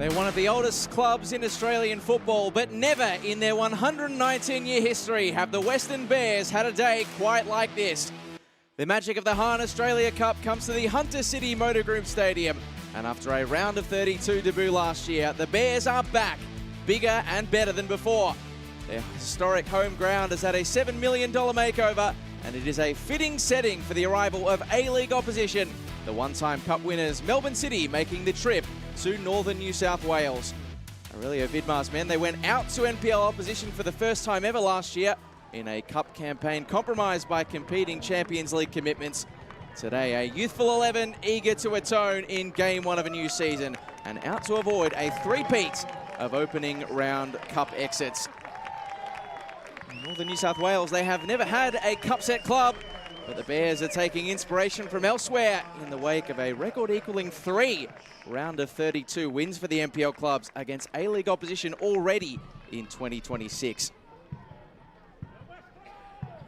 They're one of the oldest clubs in Australian football, but never in their 119-year history have the Weston Bears had a day quite like this. The magic of the Hahn Australia Cup comes to the Hunter City Motor Group Stadium. And after a round of 32 debut last year, the Bears are back, bigger and better than before. Their historic home ground has had a $7 million makeover, and it is a fitting setting for the arrival of A-League opposition. The one-time Cup winners, Melbourne City, making the trip to northern New South Wales. Aurelio Vidmar's men, they went out to NPL opposition for the first time ever last year in a Cup campaign compromised by competing Champions League commitments. Today, a youthful 11 eager to atone in game one of a new season and out to avoid a three-peat of opening round Cup exits. In northern New South Wales, they have never had a Cup set club, but the Bears are taking inspiration from elsewhere in the wake of a record-equaling 3 round of 32 wins for the NPL clubs against A-League opposition already in 2026.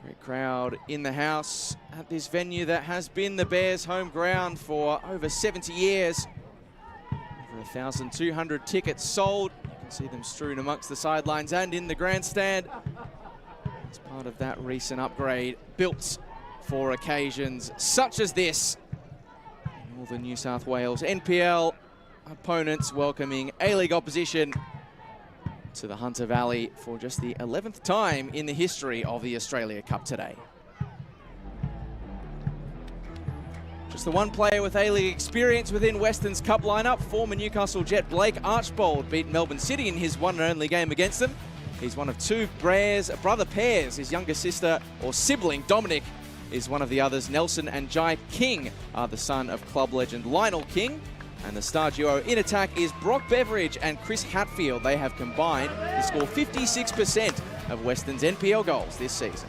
Great crowd in the house at this venue that has been the Bears' home ground for over 70 years. Over 1,200 tickets sold. You can see them strewn amongst the sidelines and in the grandstand. It's part of that recent upgrade built for occasions such as this. Northern New South Wales NPL opponents welcoming A-League opposition to the Hunter Valley for just the 11th time in the history of the Australia Cup today. Just the one player with A-League experience within Weston's Cup lineup, former Newcastle Jet Blake Archbold beat Melbourne City in his one and only game against them. He's one of two brother pairs. His younger sister or sibling, Dominic, is one of the others. Nelson and Jai King are the son of club legend Lionel King. And the star duo in attack is Brock Beveridge and Chris Hatfield. They have combined to score 56% of Weston's NPL goals this season.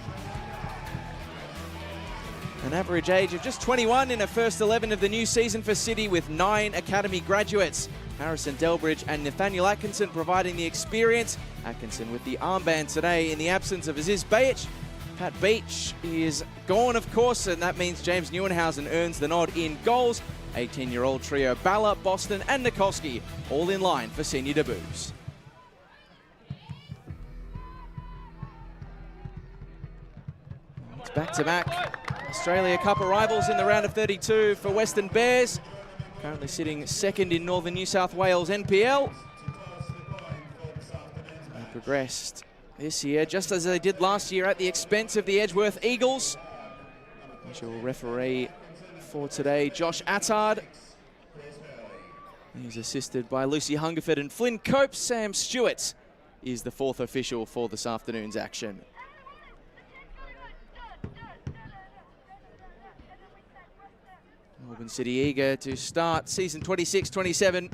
An average age of just 21 in a first 11 of the new season for City, with 9 academy graduates. Harrison Delbridge and Nathaniel Atkinson providing the experience. Atkinson with the armband today in the absence of Aziz Bayic. Pat Beach is gone, of course, and that means James Neuenhausen earns the nod in goals. 18-year-old trio Balla, Boston and Nikolsky all in line for senior debuts. It's back-to-back Australia Cup arrivals in the round of 32 for Weston Bears. Currently sitting second in northern New South Wales NPL. They progressed this year just as they did last year at the expense of the Edgeworth Eagles. Visual referee for today, Josh Attard. He's assisted by Lucy Hungerford and Flynn Cope. Sam Stewart is the fourth official for this afternoon's action. Melbourne City eager to start season 26-27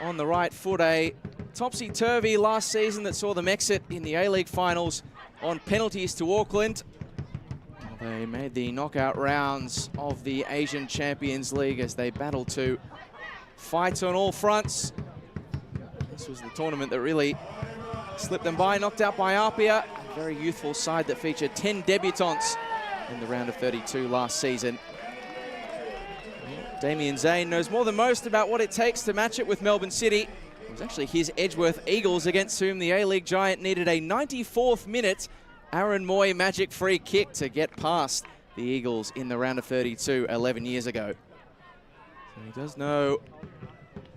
on the right foot. A topsy-turvy last season that saw them exit in the A-League finals on penalties to Auckland. They made the knockout rounds of the Asian Champions League as they battled to fight on all fronts. This was the tournament that really slipped them by, knocked out by Apia, a very youthful side that featured 10 debutants in the round of 32 last season. Damien Zane knows more than most about what it takes to match it with Melbourne City. It was actually his Edgeworth Eagles against whom the A-League giant needed a 94th minute Aaron Moy magic free kick to get past the Eagles in the round of 32 11 years ago. So he does know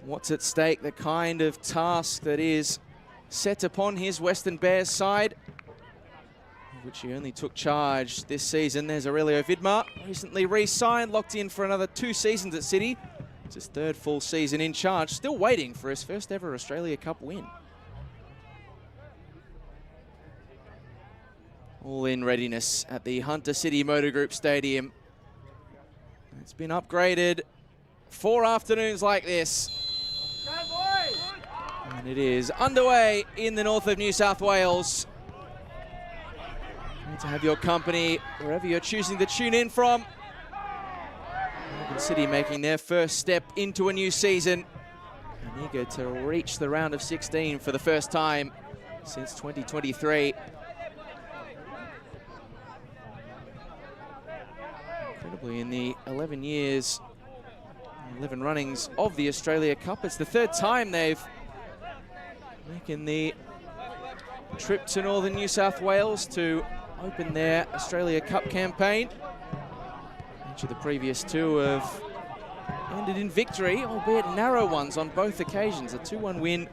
what's at stake, the kind of task that is set upon his Weston Bears side, of which he only took charge this season. There's Aurelio Vidmar, recently re-signed, locked in for another 2 seasons at City. It's his 3rd full season in charge, still waiting for his first ever Australia Cup win. All in readiness at the Hunter City Motor Group Stadium. It's been upgraded 4 afternoons like this. And it is underway in the north of New South Wales. Great to have your company wherever you're choosing to tune in from. Melbourne City making their first step into a new season and eager to reach the round of 16 for the first time since 2023. Incredibly, in the 11 years 11 runnings of the Australia Cup. It's the third time they've making the trip to northern New South Wales to open their Australia Cup campaign. Each of the previous two have ended in victory, albeit narrow ones on both occasions. A 2-1 win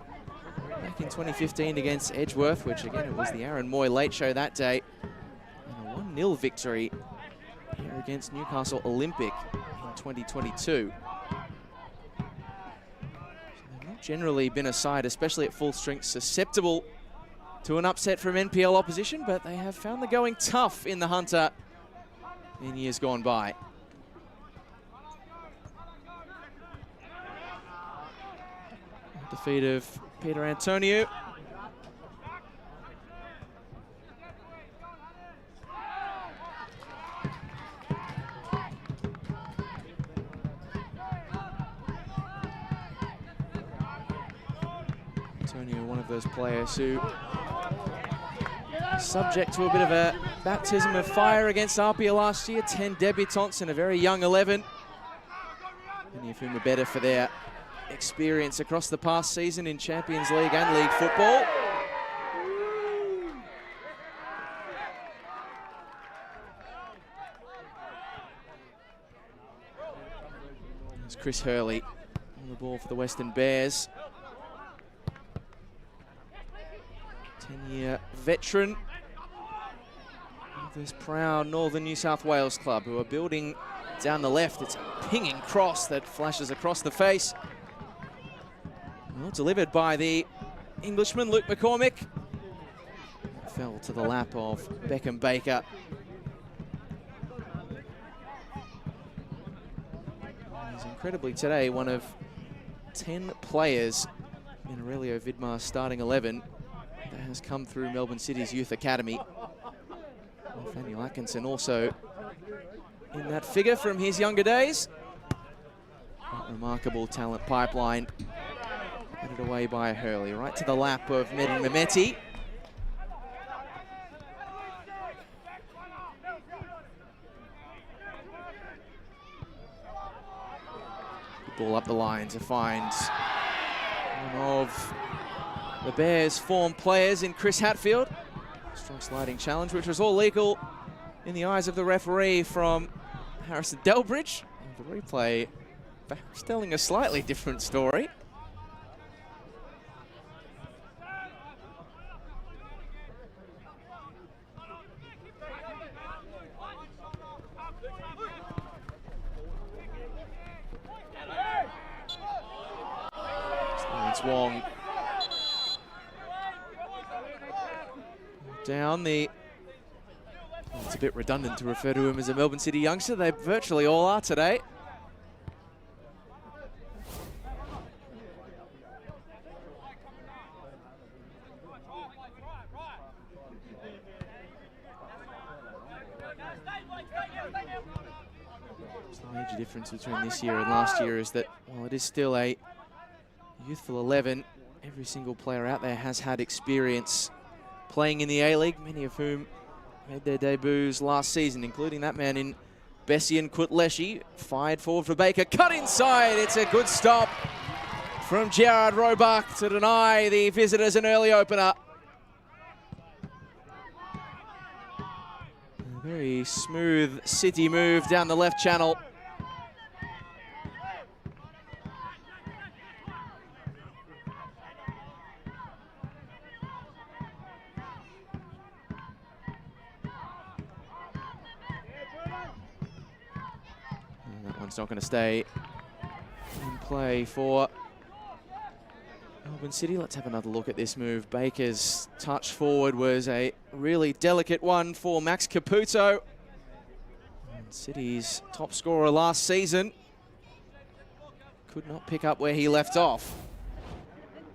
back in 2015 against Edgeworth, which again, it was the Aaron Moy late show that day. And a 1-0 victory here against Newcastle Olympic in 2022. So they've not generally been a side, especially at full strength, susceptible to an upset from NPL opposition, but they have found the going tough in the Hunter in years gone by. Defeat of Peter Antonio. Antonio, one of those players who is subject to a bit of a baptism of fire against Apia last year. 10 debutants in a very young 11. Many of whom are better for their experience across the past season in Champions League and League football. There's Chris Hurley on the ball for the Western Bears. 10-year veteran of this proud Northern New South Wales club, who are building down the left. It's a pinging cross that flashes across the face. Well, delivered by the Englishman, Luke McCormick. It fell to the lap of Beckham Baker. He's incredibly today one of 10 players in Aurelio Vidmar's starting 11 that has come through Melbourne City's Youth Academy. Nathaniel Atkinson also in that figure from his younger days. That remarkable talent pipeline. Headed away by Hurley, right to the lap of Medin Mehmeti. Ball up the line to find one of the Bears' form players in Chris Hatfield. Strong sliding challenge, which was all legal in the eyes of the referee from Harrison Delbridge. The replay perhaps telling a slightly different story. Wong down the... Well, it's a bit redundant to refer to him as a Melbourne City youngster. They virtually all are today. The major difference between this year and last year is that while it is still a youthful 11, every single player out there has had experience playing in the A-League, many of whom made their debuts last season, including that man in Bessian Kutleshi. Fired forward for Baker, cut inside. It's a good stop from Gerard Roebuck to deny the visitors an early opener. A very smooth City move down the left channel. It's not going to stay in play for Melbourne City. Let's have another look at this move. Baker's touch forward was a really delicate one for Max Caputo. And City's top scorer last season could not pick up where he left off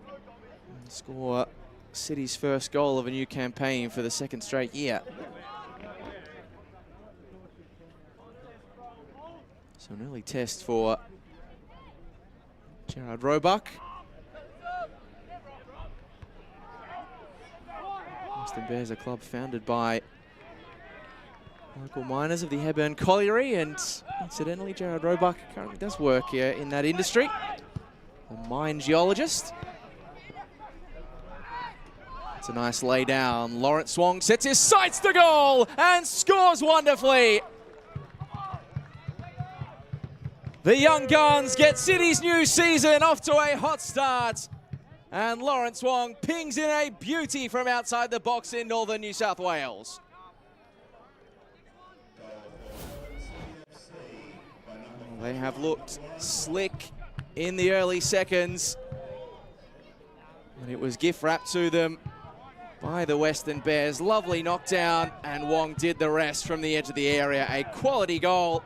and score City's first goal of a new campaign for the second straight year. So an early test for Gerard Roebuck. Weston Bears, a club founded by Local miners of the Hepburn Colliery, and incidentally, Jared Roebuck currently does work here in that industry. A mine geologist. It's a nice lay down. Lawrence Wong sets his sights to goal and scores wonderfully. The Young Guns get City's new season off to a hot start. And Lawrence Wong pings in a beauty from outside the box in northern New South Wales. They have looked slick in the early seconds. And it was gift wrapped to them by the Weston Bears. Lovely knockdown, and Wong did the rest from the edge of the area. A quality goal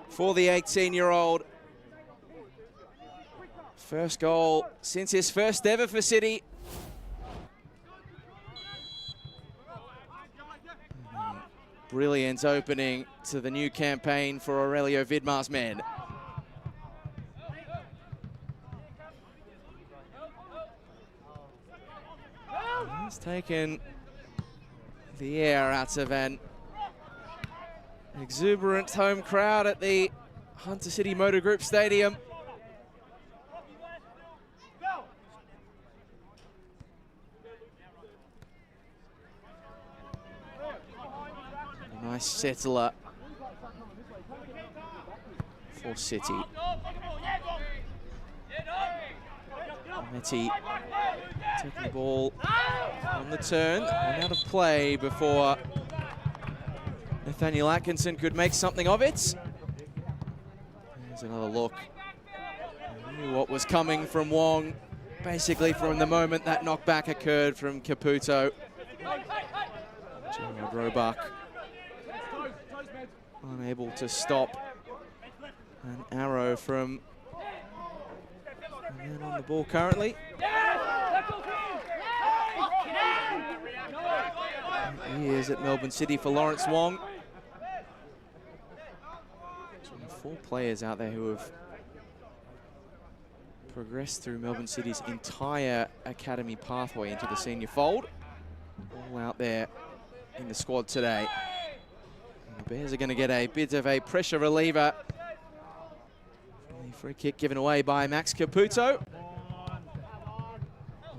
for the 18-year-old. First goal since his first ever for City. Brilliant opening to the new campaign for Aurelio Vidmar's men. He's taken the air out of an exuberant home crowd at the Hunter City Motor Group Stadium. A nice settler for City. Metti taking the ball on the turn, and out of play before Nathaniel Atkinson could make something of it. There's another look. I knew what was coming from Wong, basically from the moment that knockback occurred from Caputo. Jared Roebuck unable to stop an arrow from the man on the ball currently. He is at Melbourne City for Lawrence Wong. 4 players out there who have progressed through Melbourne City's entire academy pathway into the senior fold. All out there in the squad today. And the Bears are going to get a bit of a pressure reliever. Free kick given away by Max Caputo.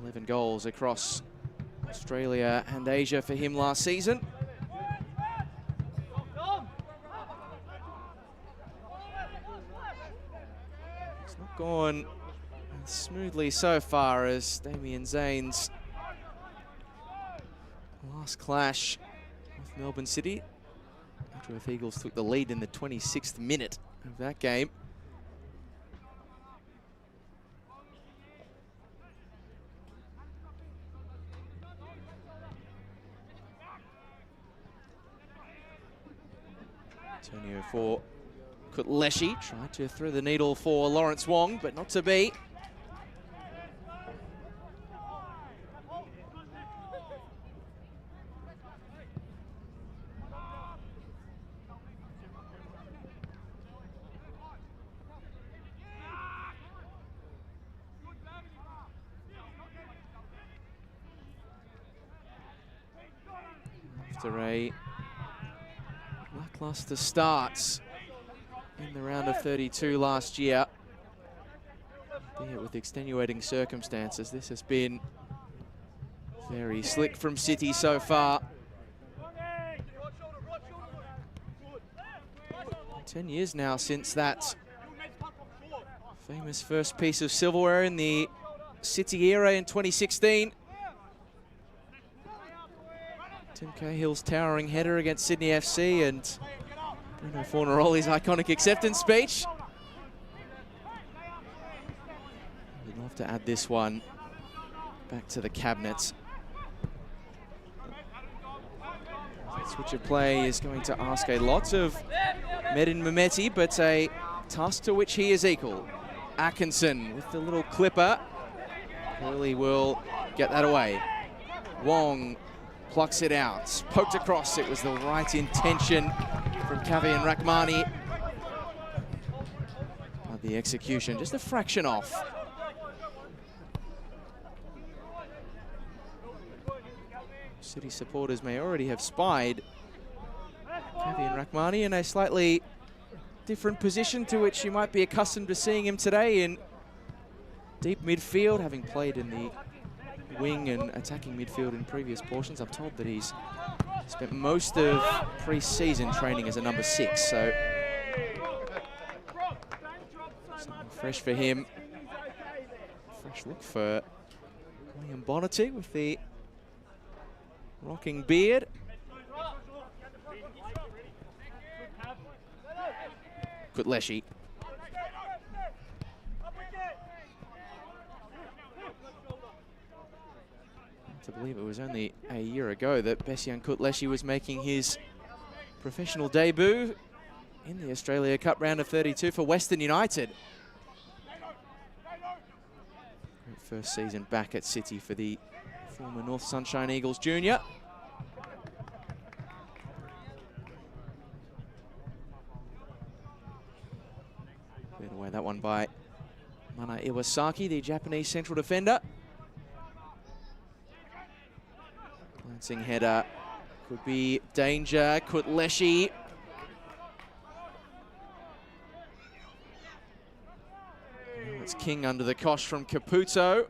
11 goals across Australia and Asia for him last season. It's not gone smoothly so far as Damien Zane's last clash with Melbourne City. After the Eagles took the lead in the 26th minute of that game. Antonio for Kutleshi, tried to throw the needle for Lawrence Wong, but not to be. After a lackluster starts in the round of 32 last year, albeit with extenuating circumstances, this has been very slick from City so far. 10 years now since that famous first piece of silverware in the City era in 2016. Tim Cahill's towering header against Sydney FC and Bruno Fornaroli's iconic acceptance speech. We'd love to add this one back to the cabinets. Switch of play is going to ask a lot of Medin Mehmeti, but a task to which he is equal. Atkinson with the little clipper. Hurley will get that away. Wong plucks it out, poked across. It was the right intention from Kavi and Rahmani. But the execution just a fraction off. City supporters may already have spied Kavian Rahmani in a slightly different position to which you might be accustomed to seeing him today, in deep midfield, having played in the wing and attacking midfield in previous portions. I'm told that he's spent most of pre-season training as a number 6, so something fresh for him. Fresh look for William Bonnerty with the rocking beard. Kutleshi. To believe it was only a year ago that Bessian Kutleshi was making his professional debut in the Australia Cup round of 32 for Weston United. Great first season back at City for the former North Sunshine Eagles junior. Cleared away that one by Mana Iwasaki, the Japanese central defender. Glancing header, could be danger. Kutleshi. It's King under the cosh from Caputo.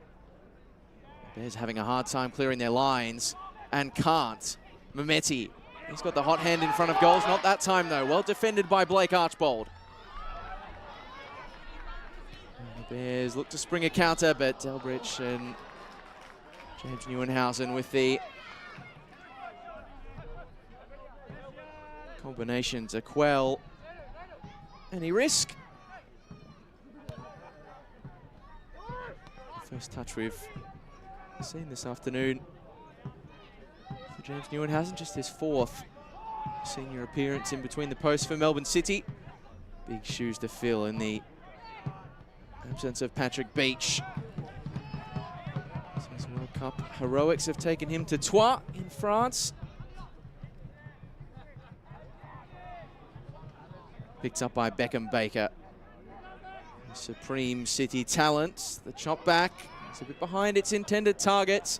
Bears having a hard time clearing their lines and can't. Mehmeti, he's got the hot hand in front of goals. Not that time though. Well defended by Blake Archbold. And the Bears look to spring a counter, but Delbridge and James Neuenhausen with the combination to quell any risk. The first touch we've seen this afternoon for James Neuenhausen, just his 4th senior appearance in between the posts for Melbourne City. Big shoes to fill in the absence of Patrick Beach. So his World Cup heroics have taken him to Troyes in France. Picked up by Beckham Baker. Supreme City talent. The chop back. It's a bit behind its intended target.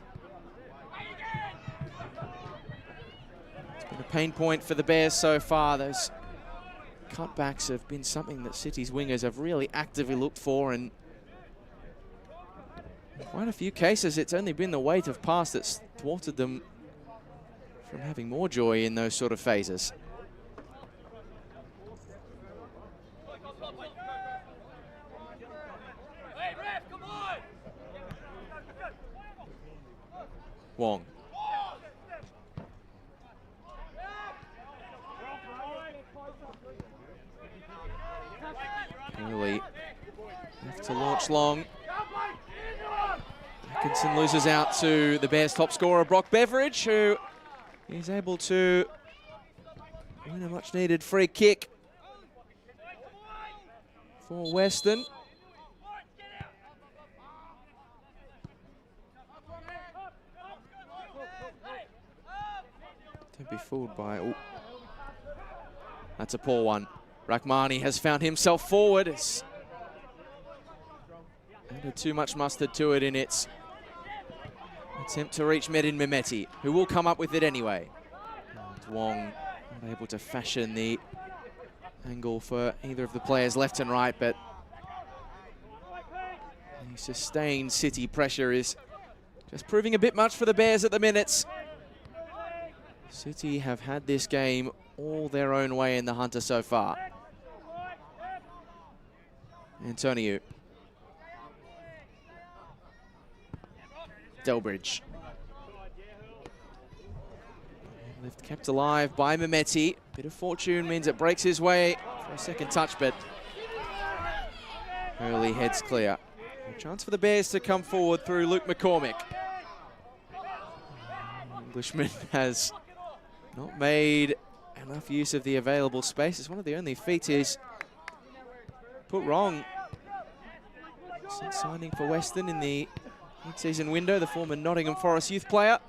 It's been a pain point for the Bears so far. Those cutbacks have been something that City's wingers have really actively looked for, and in quite a few cases it's only been the weight of pass that's thwarted them from having more joy in those sort of phases. Wong. Early left to launch long. Atkinson loses out to the Bears' top scorer, Brock Beveridge, who is able to win a much-needed free kick for Weston. Don't be fooled by... Ooh. That's a poor one. Rahmani has found himself forward. It's added too much mustard to it in its attempt to reach Medin Mehmeti, who will come up with it anyway. And Wong not able to fashion the angle for either of the players left and right, but the sustained City pressure is just proving a bit much for the Bears at the minutes. City have had this game all their own way in the Hunter so far. Antonio. Delbridge. Lift kept alive by Mehmeti. Bit of fortune means it breaks his way for a second touch, but early heads clear. A chance for the Bears to come forward through Luke McCormick. Englishman has not made enough use of the available space. It's one of the only feats he's put wrong since signing for Weston in the mid-season window, the former Nottingham Forest youth player.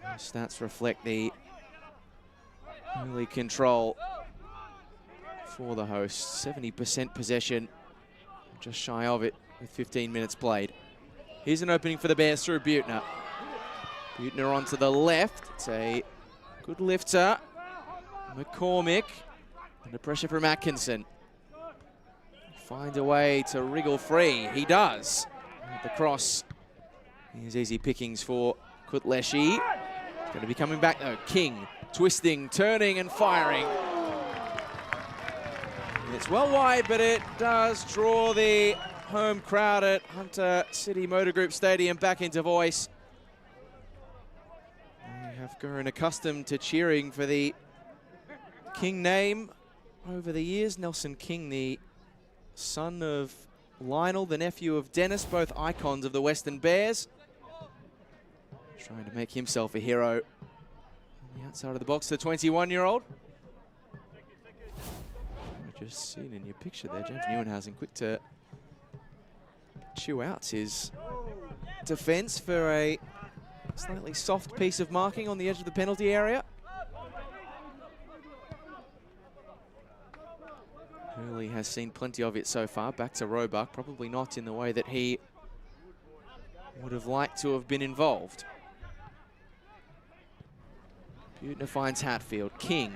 Those stats reflect the early control for the hosts. 70% possession, just shy of it with 15 minutes played. Here's an opening for the Bears through Buettner. Buettner onto the left. It's a good lifter. McCormick under pressure from Atkinson. Find a way to wriggle free. He does. At the cross. Here's easy pickings for Kutleshi. He's going to be coming back though. King twisting, turning and firing. It's well wide, but it does draw the home crowd at Hunter City Motor Group Stadium back into voice. We have grown accustomed to cheering for the King name over the years. Nelson King, the son of Lionel, the nephew of Dennis, both icons of the Western Bears. Trying to make himself a hero on the outside of the box, the 21-year-old. Just seen in your picture there, James Neuenhausen quick to chew out his defence for a slightly soft piece of marking on the edge of the penalty area. Hurley has seen plenty of it so far. Back to Roebuck, probably not in the way that he would have liked to have been involved. Butner finds Hatfield. King.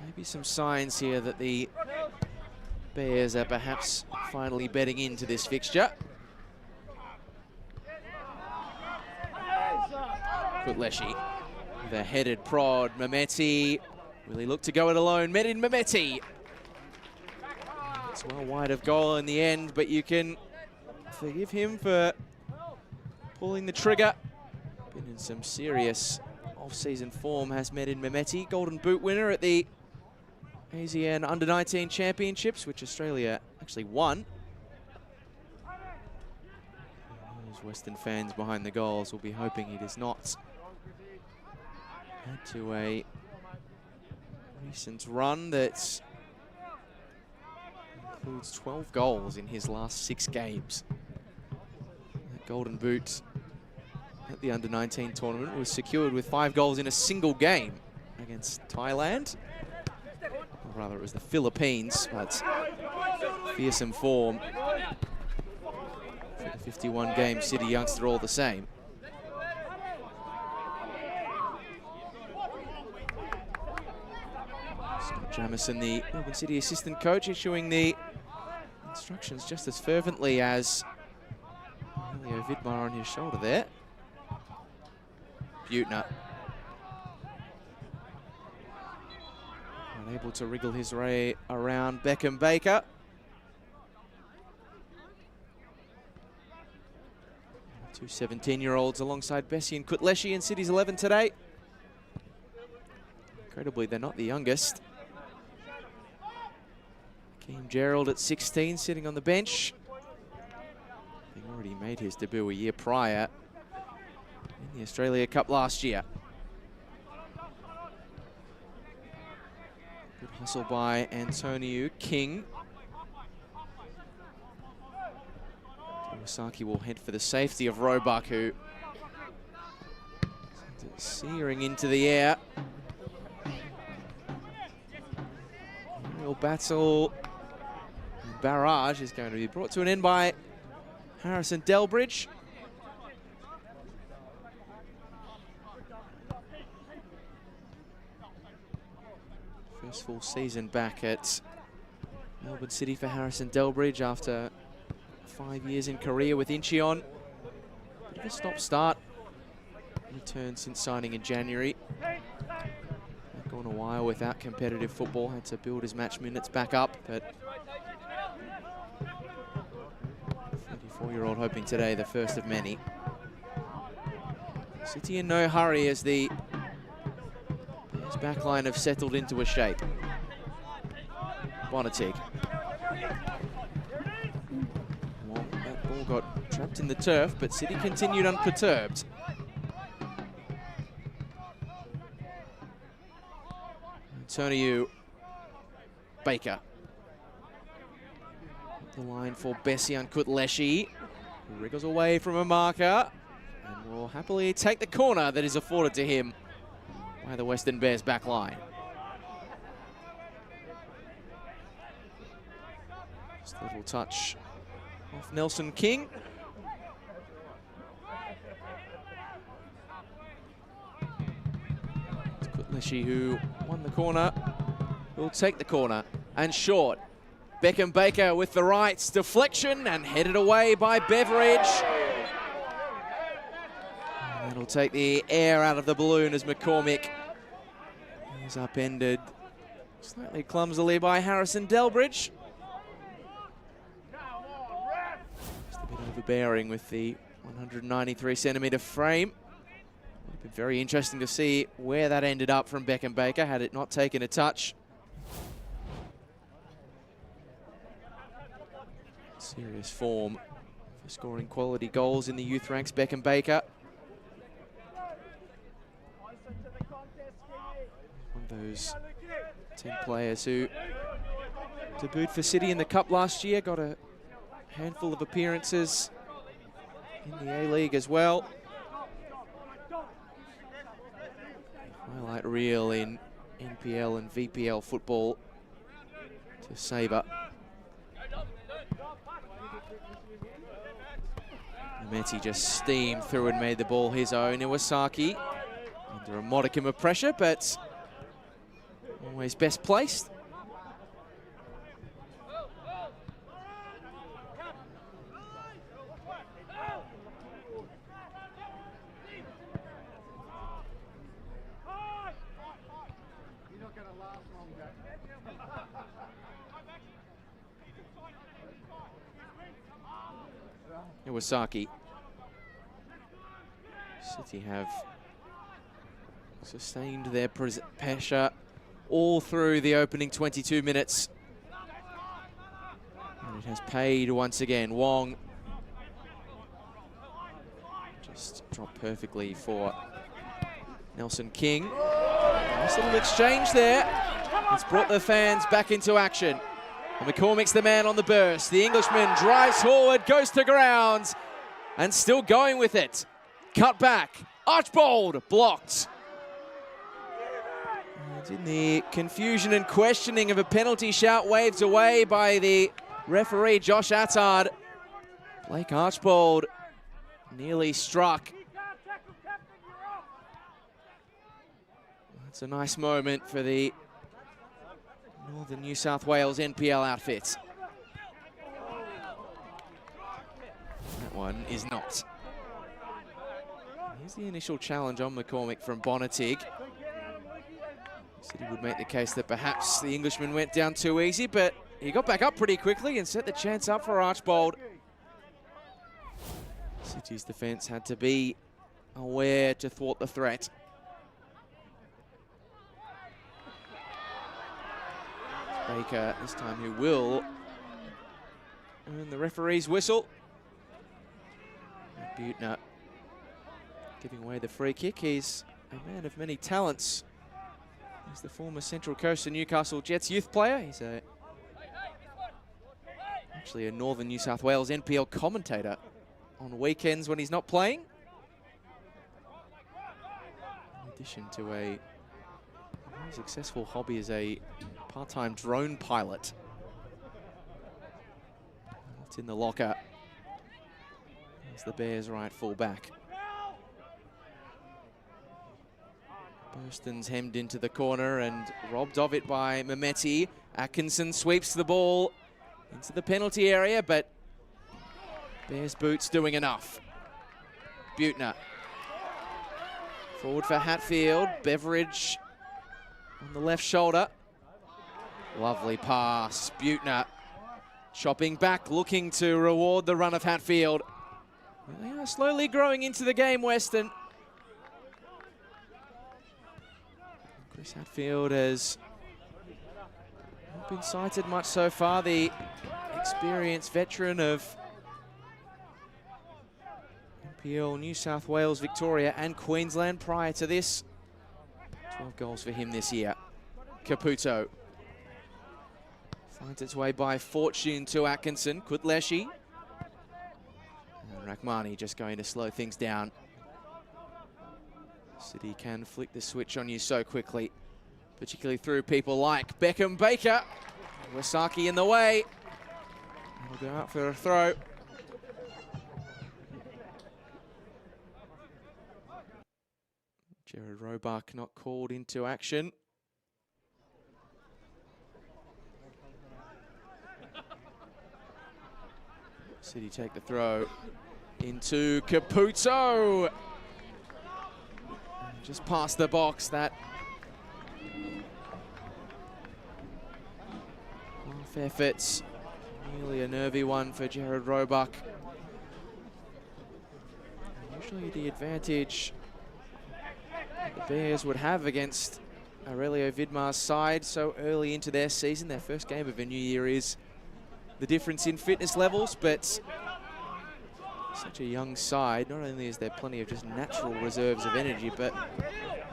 Maybe some signs here that the Bears are perhaps finally betting into this fixture. Kutleshi with a headed prod. Mehmeti really looked to go it alone. Medin Mehmeti. It's well wide of goal in the end, but you can forgive him for pulling the trigger. Been in some serious off-season form has Medin Mehmeti, Golden Boot winner at the ASEAN Under-19 Championships, which Australia actually won. Those Western fans behind the goals will be hoping he does not add to a recent run that includes 12 goals in his last 6 games. That Golden Boot at the Under-19 tournament was secured with 5 goals in a single game against Thailand. Or rather, it was the Philippines, but fearsome form for the 51-game City youngster all the same. Scott Jamieson, the Melbourne City assistant coach, issuing the instructions just as fervently as Leo Vidmar on his shoulder there. Butner. Unable to wriggle his way around Beckham Baker. Two 17-year-olds alongside Bessie and Kutleshi in City's 11 today. Incredibly, they're not the youngest. Keem Gerald at 16, sitting on the bench. He already made his debut a year prior in the Australia Cup last year. Good hustle by Antonio King. Kawasaki will head for the safety of Roebuck, who sends it searing into the air. Real battle and barrage is going to be brought to an end by Harrison Delbridge. First full season back at Melbourne City for Harrison Delbridge after 5 years in Korea with Incheon. Bit of a stop-start. Returned since signing in January. Gone a while without competitive football. Had to build his match minutes back up, but 34-year-old hoping today the first of many. City in no hurry as the Bears backline have settled into a shape. Bonatig. Well, that ball got trapped in the turf, but City continued unperturbed. Antonio Baker. The line for Bessie and Kutleshi. Wriggles away from a marker and will happily take the corner that is afforded to him by the Western Bears back line. Just a little touch off Nelson King. Leshy, who won the corner, will take the corner. And short. Beckham Baker with the rights. Deflection and headed away by Beveridge. And that'll take the air out of the balloon as McCormick is upended slightly clumsily by Harrison Delbridge. Just a bit overbearing with the 193-centimetre frame. Would have been very interesting to see where that ended up from Beckham Baker had it not taken a touch. Serious form for scoring quality goals in the youth ranks, Beckham Baker. One of those 10 players who debuted for City in the Cup last year, got a handful of appearances in the A-League as well. Highlight reel in NPL and VPL football to savour. Meti just steamed through and made the ball his own. Iwasaki under a modicum of pressure, but always best placed. Iwasaki. City have sustained their pressure all through the opening 22 minutes. And it has paid once again. Wong just dropped perfectly for Nelson King. Nice little exchange there. It's brought the fans back into action. And McCormick's the man on the burst. The Englishman drives forward, goes to ground, and still going with it. Cut back. Archbold blocked. And in the confusion and questioning of a penalty shout waved away by the referee, Josh Attard, Blake Archbold nearly struck. That's a nice moment for the Northern New South Wales NPL outfit. That one is not. Here's the initial challenge on McCormick from Bonatig. City would make the case that perhaps the Englishman went down too easy, but he got back up pretty quickly and set the chance up for Archbold. City's defence had to be aware to thwart the threat. Baker, this time who will earn the referee's whistle. Butner giving away the free kick. He's a man of many talents. He's the former Central Coast and Newcastle Jets youth player. He's actually a Northern New South Wales NPL commentator on weekends when he's not playing. In addition to a very successful hobby as a part-time drone pilot. It's in the locker. It's the Bears' right full back. Weston's hemmed into the corner and robbed of it by Mehmeti. Atkinson sweeps the ball into the penalty area, but Bears' boots doing enough. Butner. Forward for Hatfield. Beveridge on the left shoulder. Lovely pass. Butner chopping back, looking to reward the run of Hatfield. They are slowly growing into the game, Weston. Chris Hatfield has not been cited much so far. The experienced veteran of NPL New South Wales, Victoria and Queensland prior to this. 12 goals for him this year. Caputo finds its way by fortune to Atkinson. Kutleshi. And Rahmani just going to slow things down. City can flick the switch on you so quickly, particularly through people like Beckham Baker. Iwasaki in the way. He'll go out for a throw. Jared Rowe Roebuck not called into action. City take the throw into Caputo. Just past the box, that off efforts. Nearly a nervy one for Jared Roebuck. Usually the advantage the Bears would have against Aurelio Vidmar's side so early into their season. Their first game of a new year is the difference in fitness levels, but such a young side. Not only is there plenty of just natural reserves of energy, but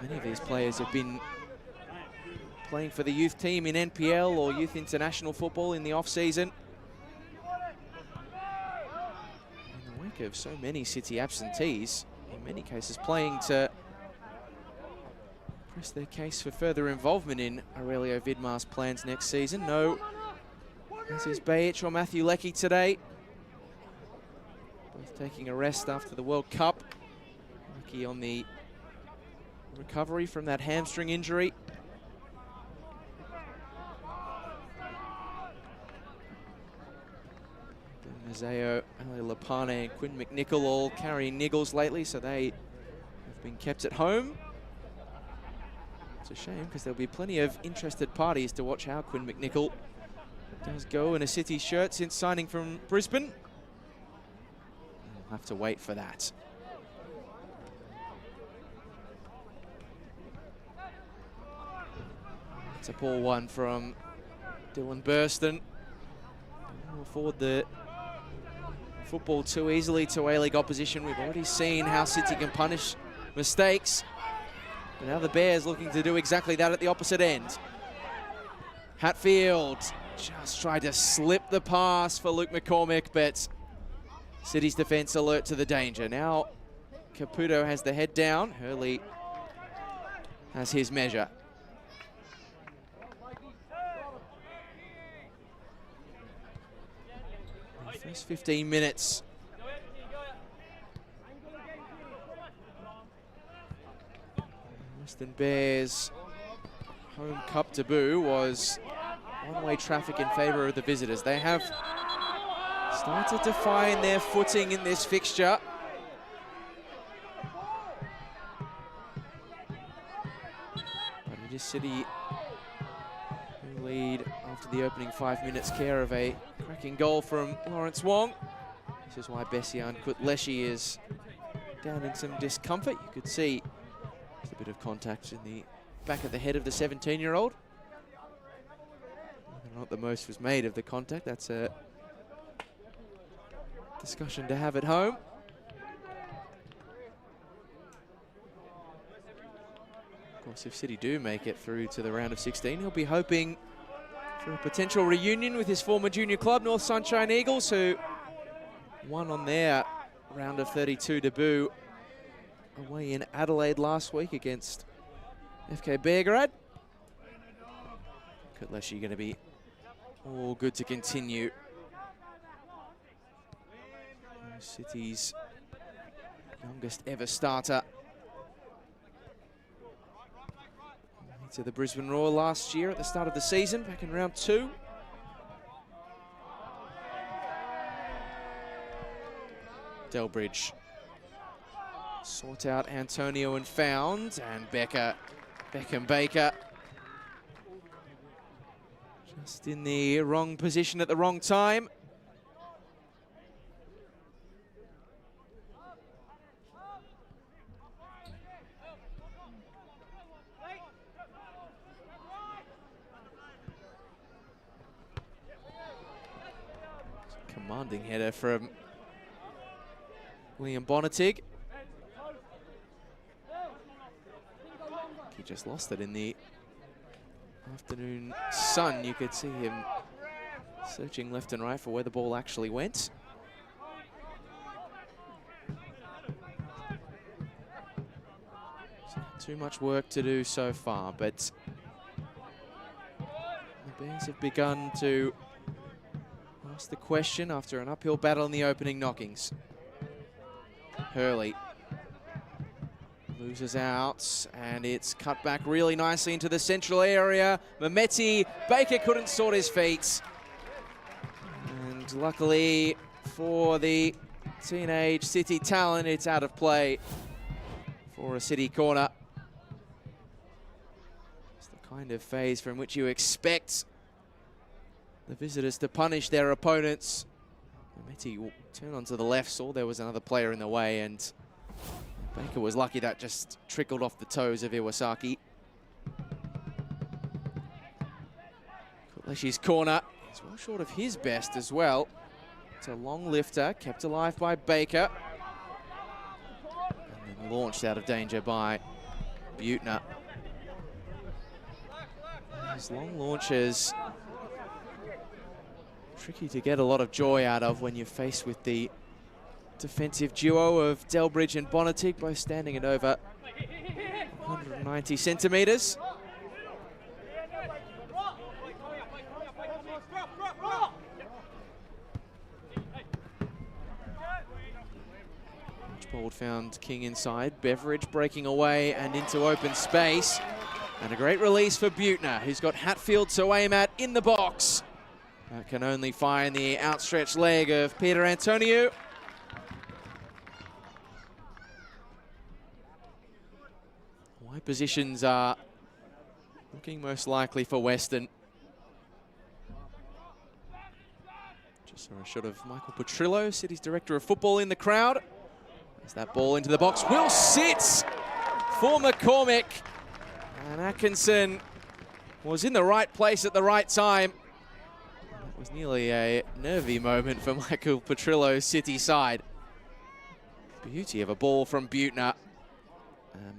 many of these players have been playing for the youth team in NPL or youth international football in the off-season. In the wake of so many City absentees, in many cases playing to press their case for further involvement in Aurelio Vidmar's plans next season. No, this is Bajic or Matthew Leckie today. Both taking a rest after the World Cup. Leckie on the recovery from that hamstring injury. Mazeo, Ali Lapane and Quinn McNichol all carrying niggles lately, so they have been kept at home. It's a shame because there'll be plenty of interested parties to watch how Quinn McNichol does go in a City shirt since signing from Brisbane. We'll have to wait for that. It's a poor one from Dylan Burston. We'll forward the football too easily to A-League opposition. We've already seen how City can punish mistakes. But now the Bears looking to do exactly that at the opposite end. Hatfield just tried to slip the pass for Luke McCormick, but City's defence alert to the danger. Now Caputo has the head down. Hurley has his measure. The first 15 minutes. Weston Bears' home cup debut was one-way traffic in favour of the visitors. They have started to find their footing in this fixture. But it is City who lead after the opening 5 minutes, care of a cracking goal from Lawrence Wong. This is why Bessian Kutleshi is down in some discomfort. You could see just a bit of contact in the back of the head of the 17-year-old. Whether or not the most was made of the contact, that's a discussion to have at home. Of course, if City do make it through to the round of 16, he'll be hoping for a potential reunion with his former junior club, North Sunshine Eagles, who won on their round of 32 debut away in Adelaide last week against FK Beograd. Kutleshi going to be all good to continue. City's youngest ever starter. To the Brisbane Roar last year at the start of the season, back in round 2. Delbridge sought out Antonio and found, and Beckham Baker just in the wrong position at the wrong time. Commanding header from William Bonatig. He just lost it in the afternoon sun. You could see him searching left and right for where the ball actually went. So not too much work to do so far, but the Bears have begun to ask the question after an uphill battle in the opening knockings. Hurley Loses out, and it's cut back really nicely into the central area. Mehmeti, Baker couldn't sort his feet. And luckily for the teenage City talent, it's out of play for a City corner. It's the kind of phase from which you expect the visitors to punish their opponents. Mehmeti turned onto the left, saw there was another player in the way, and Baker was lucky that just trickled off the toes of Iwasaki. Kutleshi's corner is well short of his best as well. It's a long lifter, kept alive by Baker. And then launched out of danger by Buettner. These long launches, tricky to get a lot of joy out of when you're faced with the defensive duo of Delbridge and Bonatic, both standing at over 190 centimetres. Archbold found King inside. Beveridge breaking away and into open space. And a great release for Buettner, who's got Hatfield to aim at in the box. That can only find the outstretched leg of Peter Antoniou. Wide positions are looking most likely for Weston. Just saw a shot of Michael Petrillo, City's Director of Football, in the crowd. As that ball into the box will sit for McCormick. And Atkinson was in the right place at the right time. That was nearly a nervy moment for Michael Petrillo's City side. Beauty of a ball from Buettner.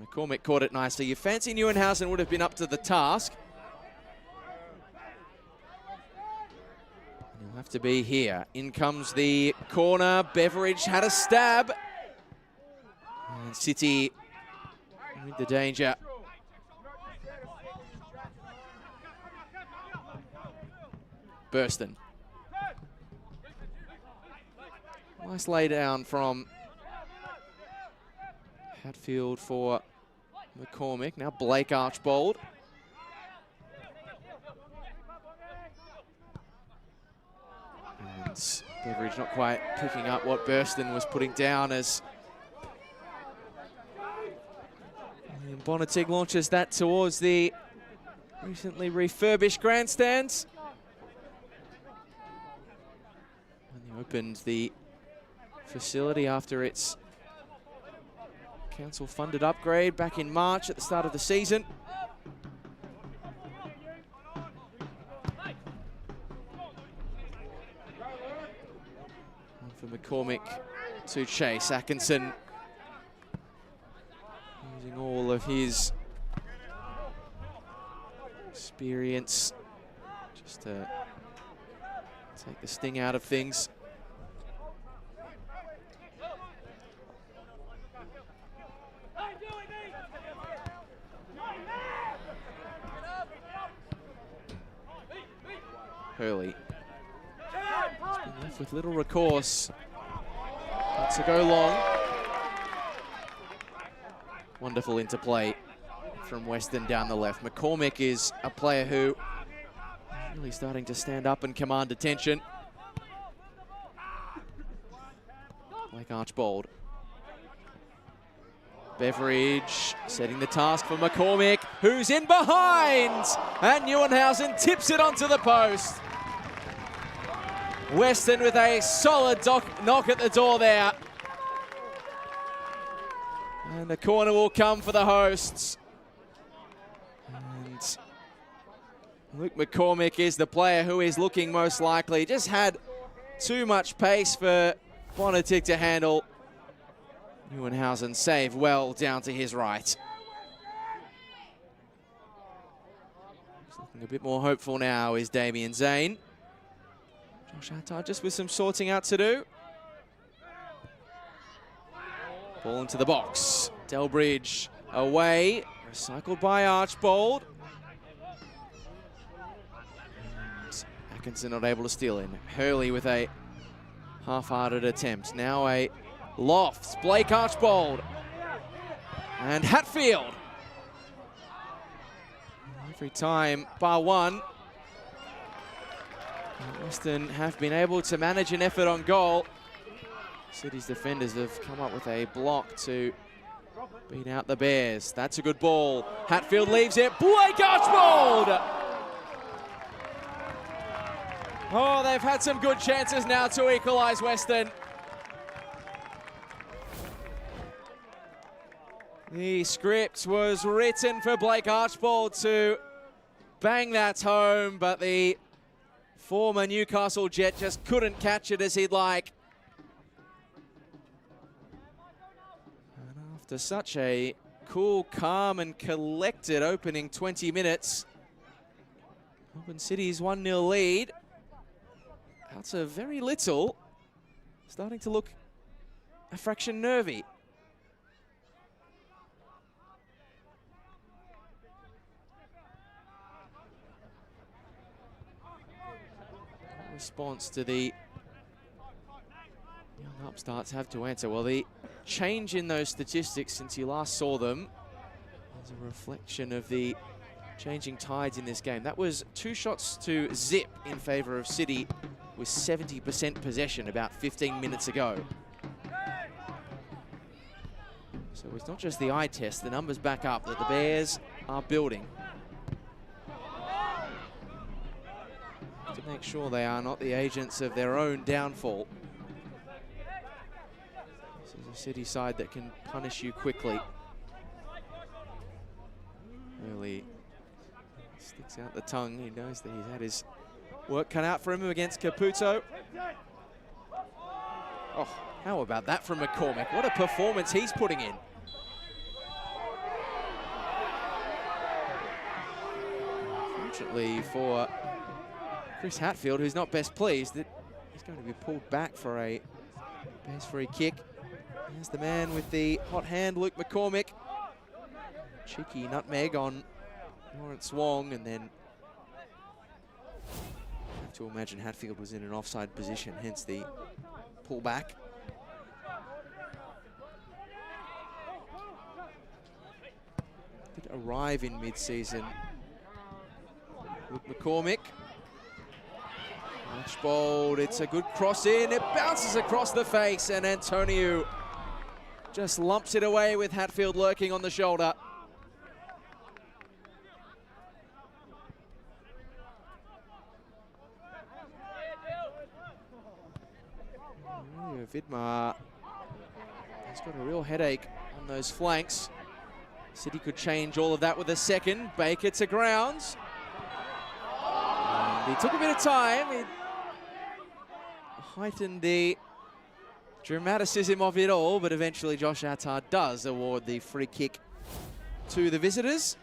McCormick caught it nicely. You fancy Neuenhausen would have been up to the task. He'll have to be here. In comes the corner. Beveridge had a stab. And City with the danger. Burston. Nice lay down from Hatfield for McCormick. Now Blake Archbold. And Beveridge not quite picking up what Burston was putting down as Bonatic launches that towards the recently refurbished grandstands. And they opened the facility after its council-funded upgrade back in March at the start of the season. And for McCormick to chase. Atkinson using all of his experience just to take the sting out of things. Hurley has been left with little recourse but to go long. Wonderful interplay from Weston down the left. McCormick is a player who is really starting to stand up and command attention. Like Archbold. Beveridge setting the task for McCormick, who's in behind, and Neuenhausen tips it onto the post. Weston with a solid knock at the door there. And the corner will come for the hosts. And Luke McCormick is the player who is looking most likely. Just had too much pace for Bonatic to handle. Neuenhausen saved well down to his right. He's looking a bit more hopeful now is Damien Zane. Josh Attard just with some sorting out to do. Ball into the box. Delbridge away. Recycled by Archbold. And Atkinson not able to steal in. Hurley with a half-hearted attempt. Now a Lofts. Blake Archbold. And Hatfield. Every time, bar one. Weston have been able to manage an effort on goal. City's defenders have come up with a block to beat out the Bears. That's a good ball. Hatfield leaves it. Blake Archbold! Oh, they've had some good chances now to equalise Weston. The script was written for Blake Archbold to bang that home, but the former Newcastle Jet just couldn't catch it as he'd like. And after such a cool, calm and collected opening 20 minutes, Melbourne City's 1-0 lead. Out to very little, starting to look a fraction nervy. Response to the young upstarts have to answer. Well, the change in those statistics since you last saw them is a reflection of the changing tides in this game. That was 2 shots to zip in favour of City with 70% possession about 15 minutes ago. So it's not just the eye test, the numbers back up that the Bears are building to make sure they are not the agents of their own downfall. This is a City side that can punish you quickly. Really sticks out the tongue. He knows that he's had his work cut out for him against Caputo. Oh, how about that from McCormick? What a performance he's putting in. Fortunately for Chris Hatfield, who's not best pleased, that he's going to be pulled back for a Bears free kick. There's the man with the hot hand, Luke McCormick. Cheeky nutmeg on Lawrence Wong, and then I have to imagine Hatfield was in an offside position, hence the pullback. Did arrive in mid-season. Luke McCormick. Archbold, it's a good cross in, it bounces across the face, and Antonio just lumps it away with Hatfield lurking on the shoulder. Vidmar has got a real headache on those flanks. City could change all of that with a second. Baker to grounds. And he took a bit of time. He heightened the dramaticism of it all, but eventually Josh Attard does award the free kick to the visitors.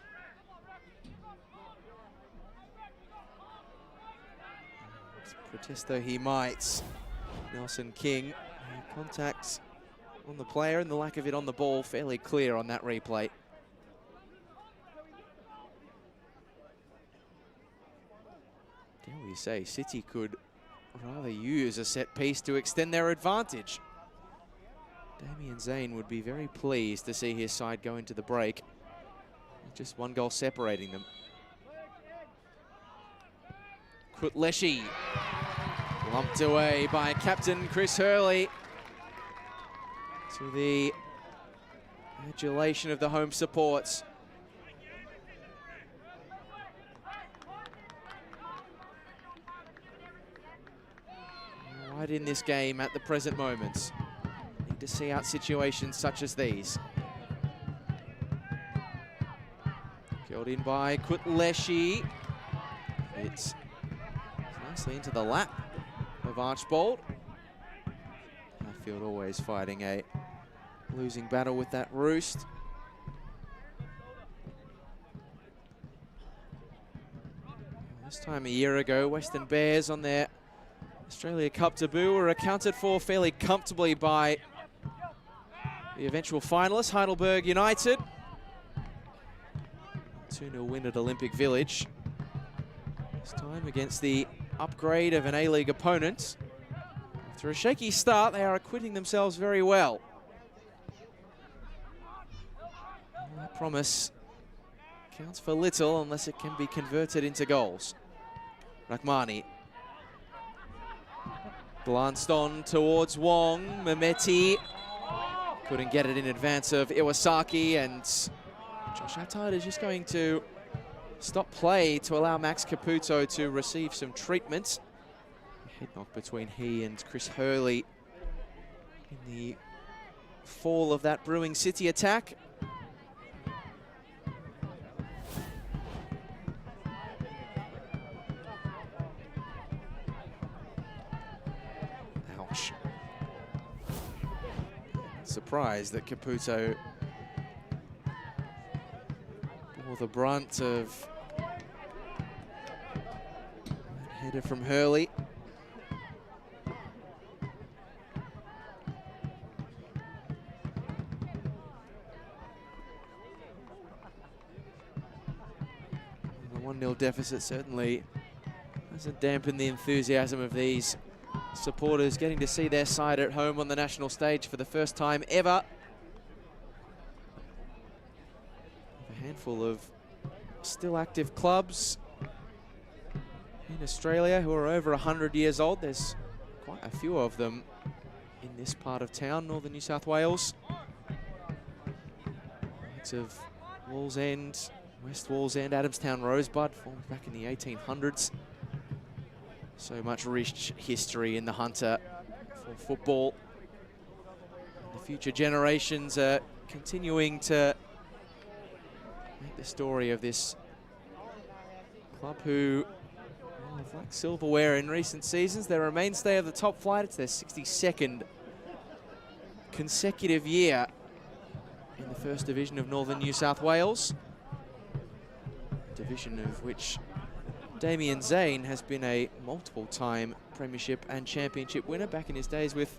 Protest though he might. Nelson King, contacts on the player and the lack of it on the ball fairly clear on that replay. Dare we say, City could rather use a set piece to extend their advantage. Damien Zane would be very pleased to see his side go into the break. Just 1 goal separating them. Kutleshi. Lumped away by captain Chris Hurley to the adulation of the home supports. Right in this game at the present moment. Need to see out situations such as these. Killed in by Kutleshi. It's nicely into the lap of Archbold. Hatfield always fighting a losing battle with that roost. This time a year ago, Western Bears on their Australia Cup debut were accounted for fairly comfortably by the eventual finalists, Heidelberg United. 2-0 win at Olympic Village. This time against the upgrade of an A-League opponent. After a shaky start, they are acquitting themselves very well. promise counts for little unless it can be converted into goals. Rahmani glanced on towards Wong. Mehmeti couldn't get it in advance of Iwasaki, and Josh Attard is just going to stop play to allow Max Caputo to receive some treatment. Head knock between he and Chris Hurley in the fall of that Brewing City attack. Ouch. Surprised that Caputo bore the brunt of that header from Hurley. The 1-0 deficit certainly hasn't dampened the enthusiasm of these supporters getting to see their side at home on the national stage for the first time ever. A handful of still active clubs in Australia who are over 100 years old. There's quite a few of them in this part of town, northern New South Wales. Likes of Wallsend, West Wallsend, Adamstown Rosebud, formed back in the 1800s. So much rich history in the Hunter for football. And the future generations are continuing to make the story of this club who have lacked silverware in recent seasons. They're a mainstay of the top flight. It's their 62nd consecutive year in the First Division of Northern New South Wales. Division of which Damien Zane has been a multiple-time premiership and championship winner back in his days with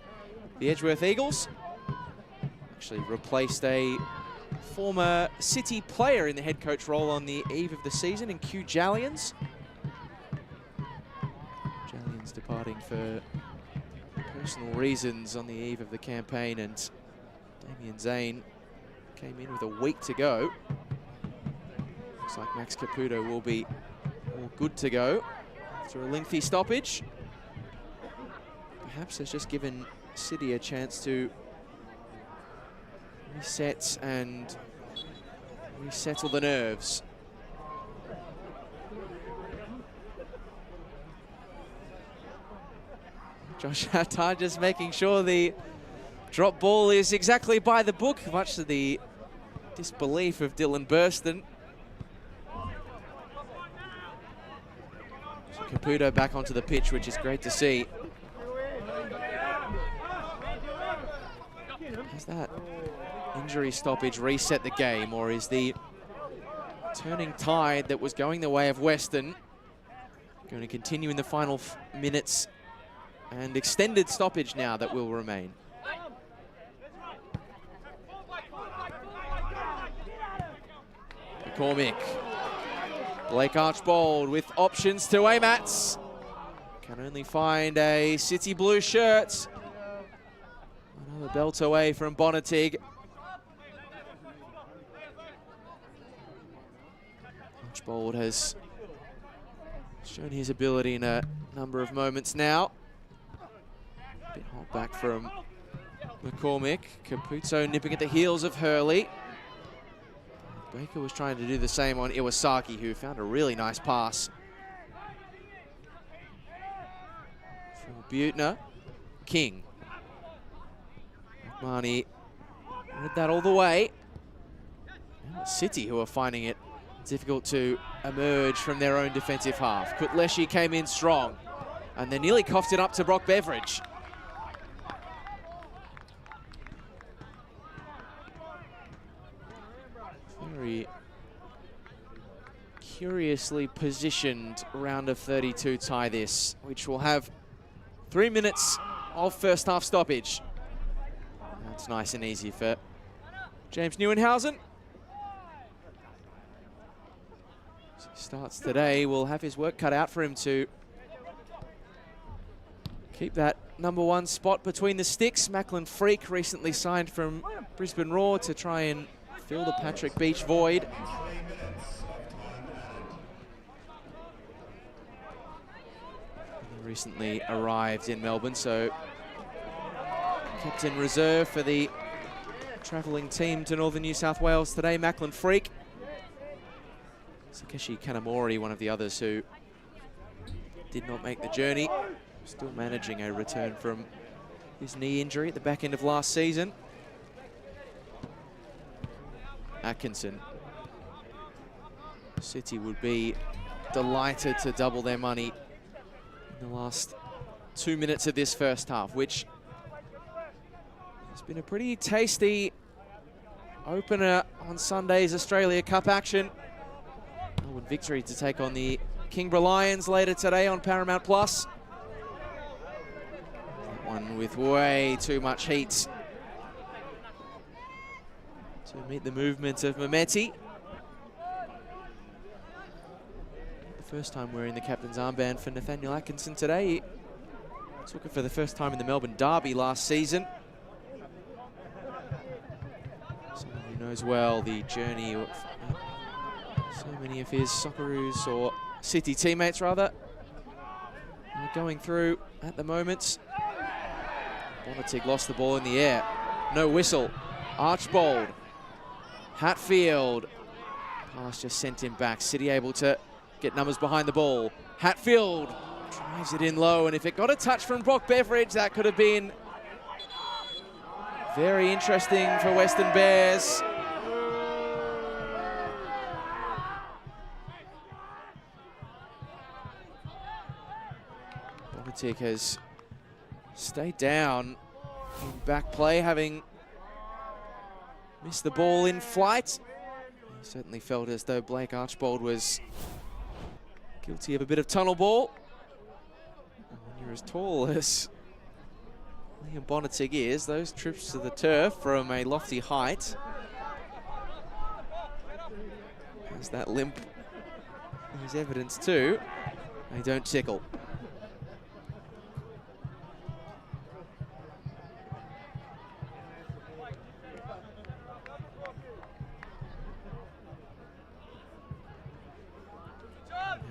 the Edgeworth Eagles. Actually replaced a former City player in the head coach role on the eve of the season in Q Jallians. Jallians departing for personal reasons on the eve of the campaign, and Damien Zane came in with a week to go. Looks like Max Caputo will be all good to go after a lengthy stoppage. Perhaps has just given City a chance to reset and resettle the nerves. Josh Attard just making sure the drop ball is exactly by the book, much to the disbelief of Dylan Burston. Caputo back onto the pitch, which is great to see. Has that injury stoppage reset the game, or is the turning tide that was going the way of Weston going to continue in the final minutes and extended stoppage now that will remain? McCormick. Blake Archbold with options to Amats. Can only find a City blue shirt. Another belt away from Bonatig. Archbold has shown his ability in a number of moments now. A bit hot back from McCormick. Caputo nipping at the heels of Hurley. Baker was trying to do the same on Iwasaki, who found a really nice pass. For Butner. King. Rahmani read that all the way. Now City, who are finding it difficult to emerge from their own defensive half. Kutleshi came in strong, and they nearly coughed it up to Brock Beveridge. Very curiously positioned round of 32 tie this, which will have 3 minutes of first half stoppage. That's nice and easy for James Neuenhausen. As he starts today, will have his work cut out for him to keep that #1 spot between the sticks. Macklin Freak recently signed from Brisbane Roar to try and fill the Patrick Beach void. He recently arrived in Melbourne, so kept in reserve for the travelling team to Northern New South Wales today, Macklin Freak. Takeshi Kanamori, one of the others who did not make the journey, still managing a return from his knee injury at the back end of last season. Atkinson. City would be delighted to double their money in the last 2 minutes of this first half, which has been a pretty tasty opener on Sunday's Australia Cup action. Melbourne victory to take on the Kingborough Lions later today on Paramount Plus. That one with way too much heat to meet the movement of Mehmeti. The first time wearing the captain's armband for Nathaniel Atkinson today. He took it for the first time in the Melbourne Derby last season. Someone who knows well the journey of so many of his Socceroos, or City teammates rather, are going through at the moment. Bonatig lost the ball in the air. No whistle. Archbold. Hatfield. Pass just sent him back. City able to get numbers behind the ball. Hatfield drives it in low, and if it got a touch from Brock Beveridge, that could have been very interesting for Western Bears. Bonatig has stayed down in back play, having missed the ball in flight. He certainly felt as though Blake Archbold was guilty of a bit of tunnel ball. And when you're as tall as Liam Bonatig is, those trips to the turf from a lofty height, as that limp is evidence too, they don't tickle.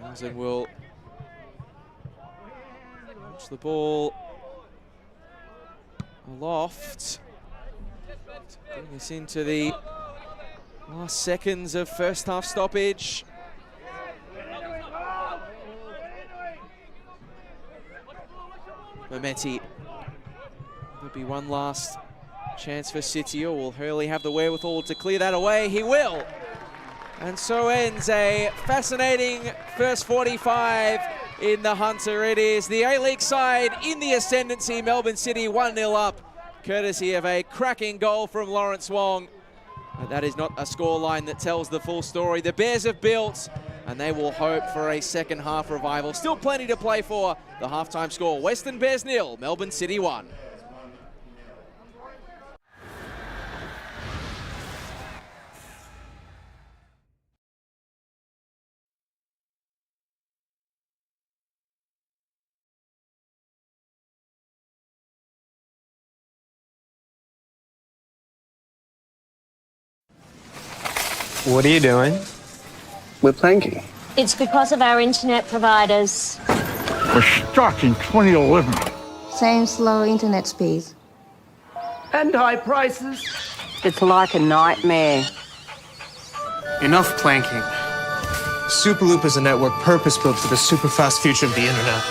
Hahn will launch the ball aloft to bring us into the last seconds of first half stoppage. Mehmeti. There'll be one last chance for City, or will Hurley have the wherewithal to clear that away? He will. And so ends a fascinating first 45 in the Hunter. It is the A-League side in the ascendancy. Melbourne City 1-0 up, courtesy of a cracking goal from Lawrence Wong. But that is not a scoreline that tells the full story. The Bears have built, and they will hope for a second half revival. Still plenty to play for. The halftime score, Western Bears 0, Melbourne City 1. What are you doing? We're planking. It's because of our internet providers. We're stuck in 2011. Same slow internet speeds. And high prices. It's like a nightmare. Enough planking. Superloop is a network purpose-built for the super-fast future of the internet.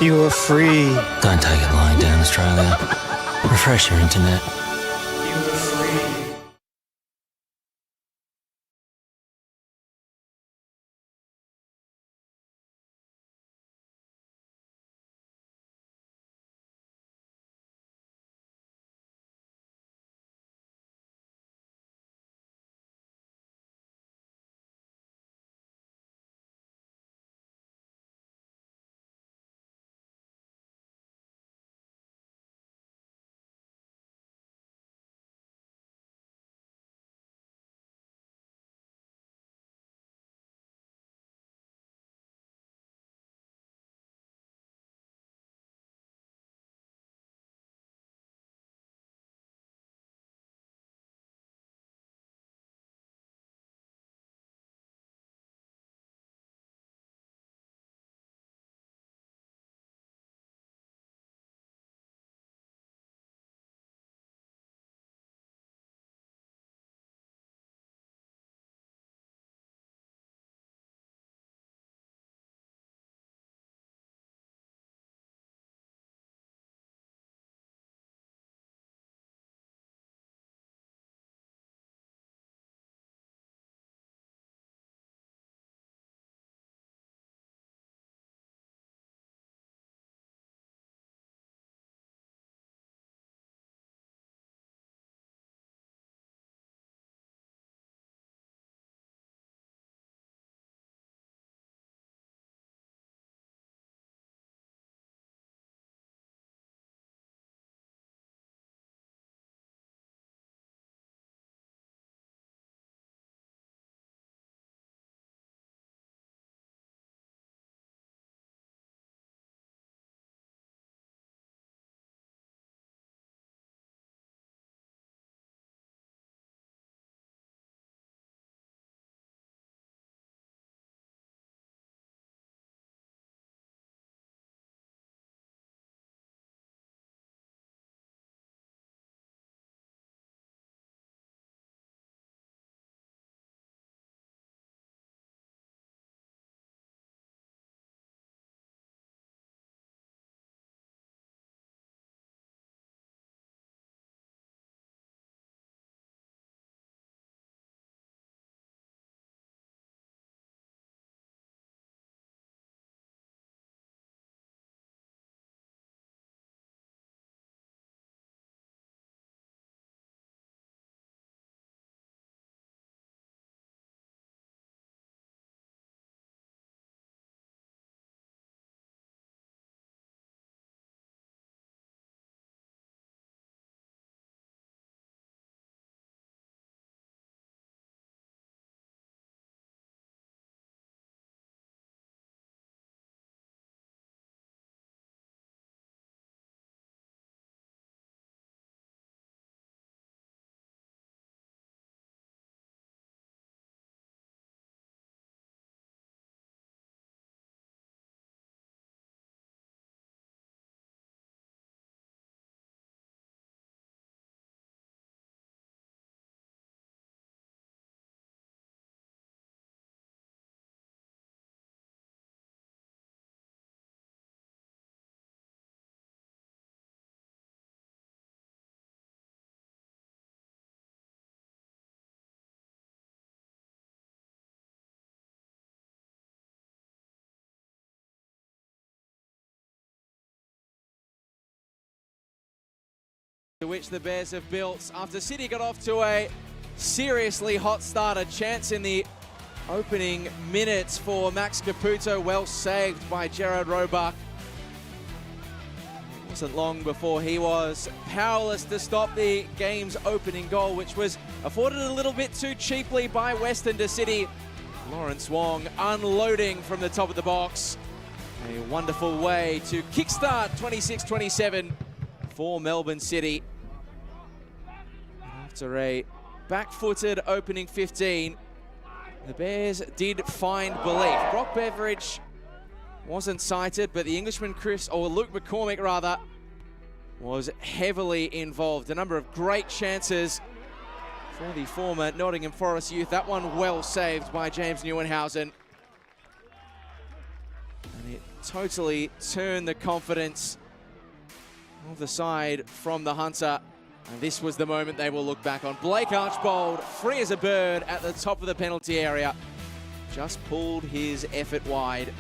You are free. Don't take it lying down, Australia. Refresh your internet. which the Bears have built after City got off to a seriously hot start. A chance in the opening minutes for Max Caputo, well saved by Gerard Roebuck. It wasn't long before he was powerless to stop the game's opening goal, which was afforded a little bit too cheaply by Weston to City. Lawrence Wong unloading from the top of the box. A wonderful way to kickstart 26-27 for Melbourne City. After a back-footed opening 15, the Bears did find belief. Brock Beveridge wasn't cited, but the Englishman Luke McCormick rather, was heavily involved. A number of great chances for the former Nottingham Forest youth. That one well saved by James Neuenhausen. And it totally turned the confidence of the side from the Hunter. And this was the moment they will look back on. Blake Archbold, free as a bird at the top of the penalty area. Just pulled his effort wide.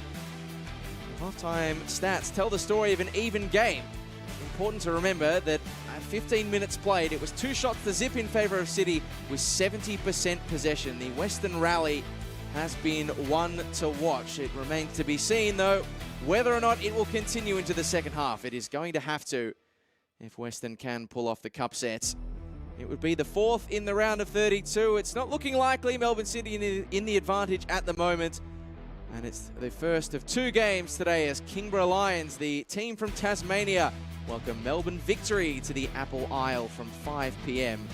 Halftime stats tell the story of an even game. Important to remember that at 15 minutes played, it was 2 shots to zip in favour of City with 70% possession. The Western rally has been one to watch. It remains to be seen, though, whether or not it will continue into the second half. It is going to have to if Weston can pull off the cup sets. It would be the 4th in the round of 32. It's not looking likely. Melbourne City in the advantage at the moment. And it's the first of 2 games today as Kingborough Lions, the team from Tasmania, welcome Melbourne Victory to the Apple Isle from 5 p.m.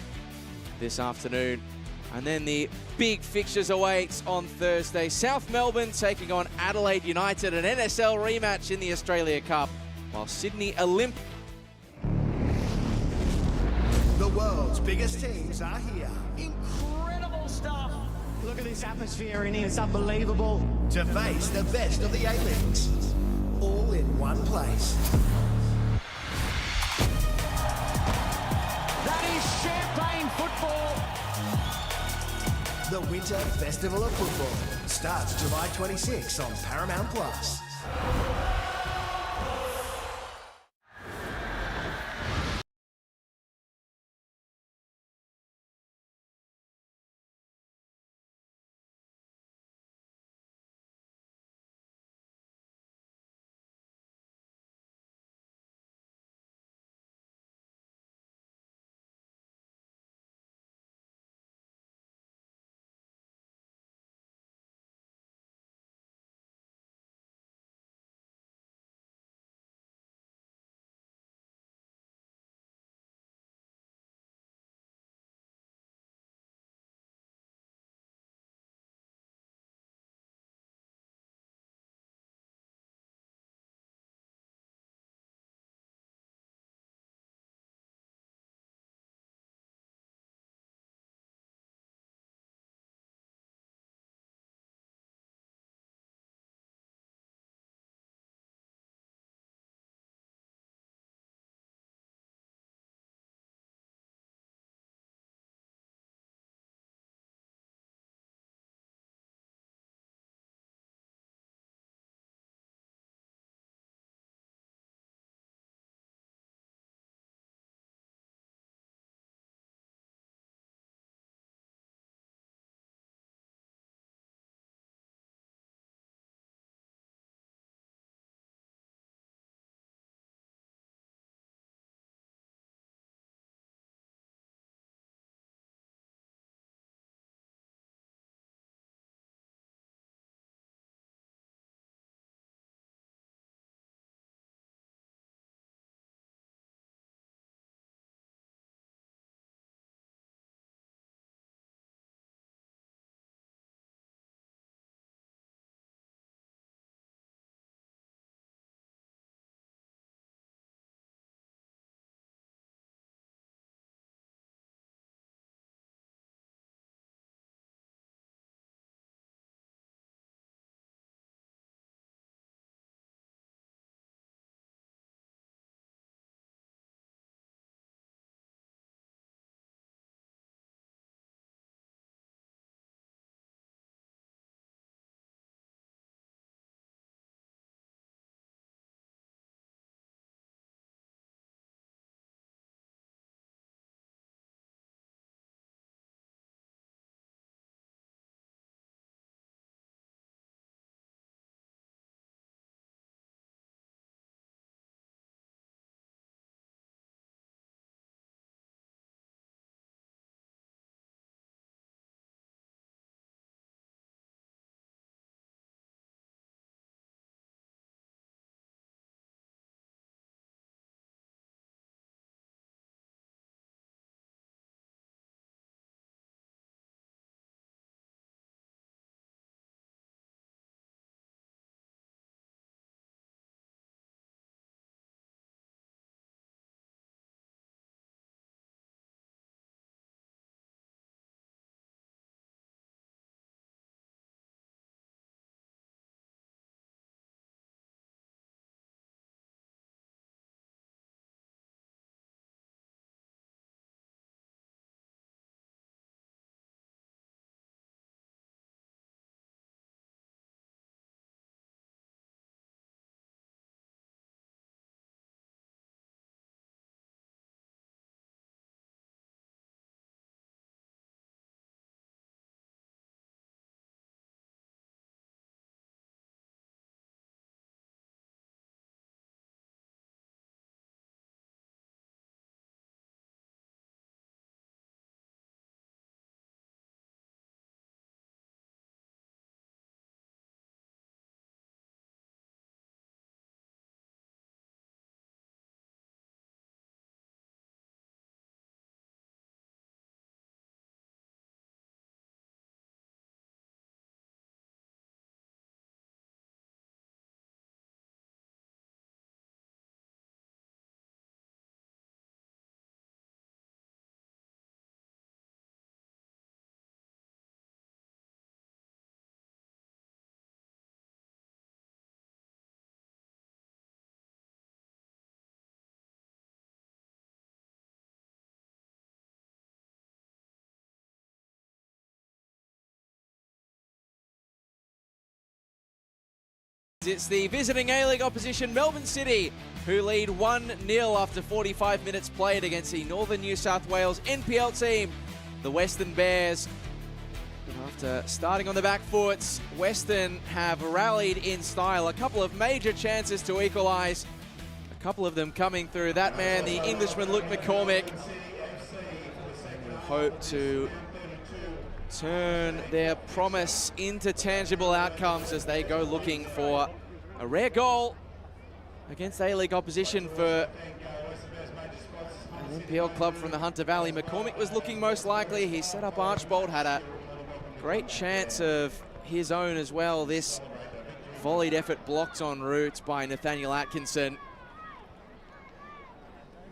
this afternoon. And then the big fixtures await on Thursday. South Melbourne taking on Adelaide United, an NSL rematch in the Australia Cup, while Sydney Olympic. The world's biggest teams are here. Incredible stuff. Look at this atmosphere in here. It's unbelievable. To face the best of the A-Leagues. All in one place. That is champagne football. The Winter Festival of Football starts July 26 on Paramount Plus. It's the visiting A-League opposition, Melbourne City, who lead 1-0 after 45 minutes played against the Northern New South Wales NPL team, the Weston Bears. After starting on the back foot, Weston have rallied in style. A couple of major chances to equalise. A couple of them coming through. That man, the Englishman Luke McCormick, hope to turn their promise into tangible outcomes as they go looking for a rare goal against A-League opposition for an NPL club from the Hunter Valley. McCormick was looking most likely. He set up Archbold, had a great chance of his own as well. This volleyed effort blocked en route by Nathaniel Atkinson.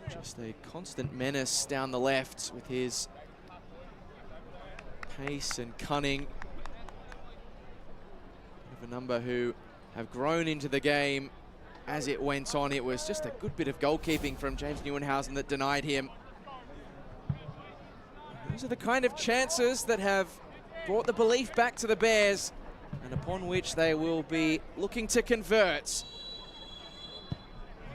Just a constant menace down the left with his pace and cunning. Of a number who have grown into the game as it went on. It was just a good bit of goalkeeping from James Neuenhausen that denied him. And those are the kind of chances that have brought the belief back to the Bears, and upon which they will be looking to convert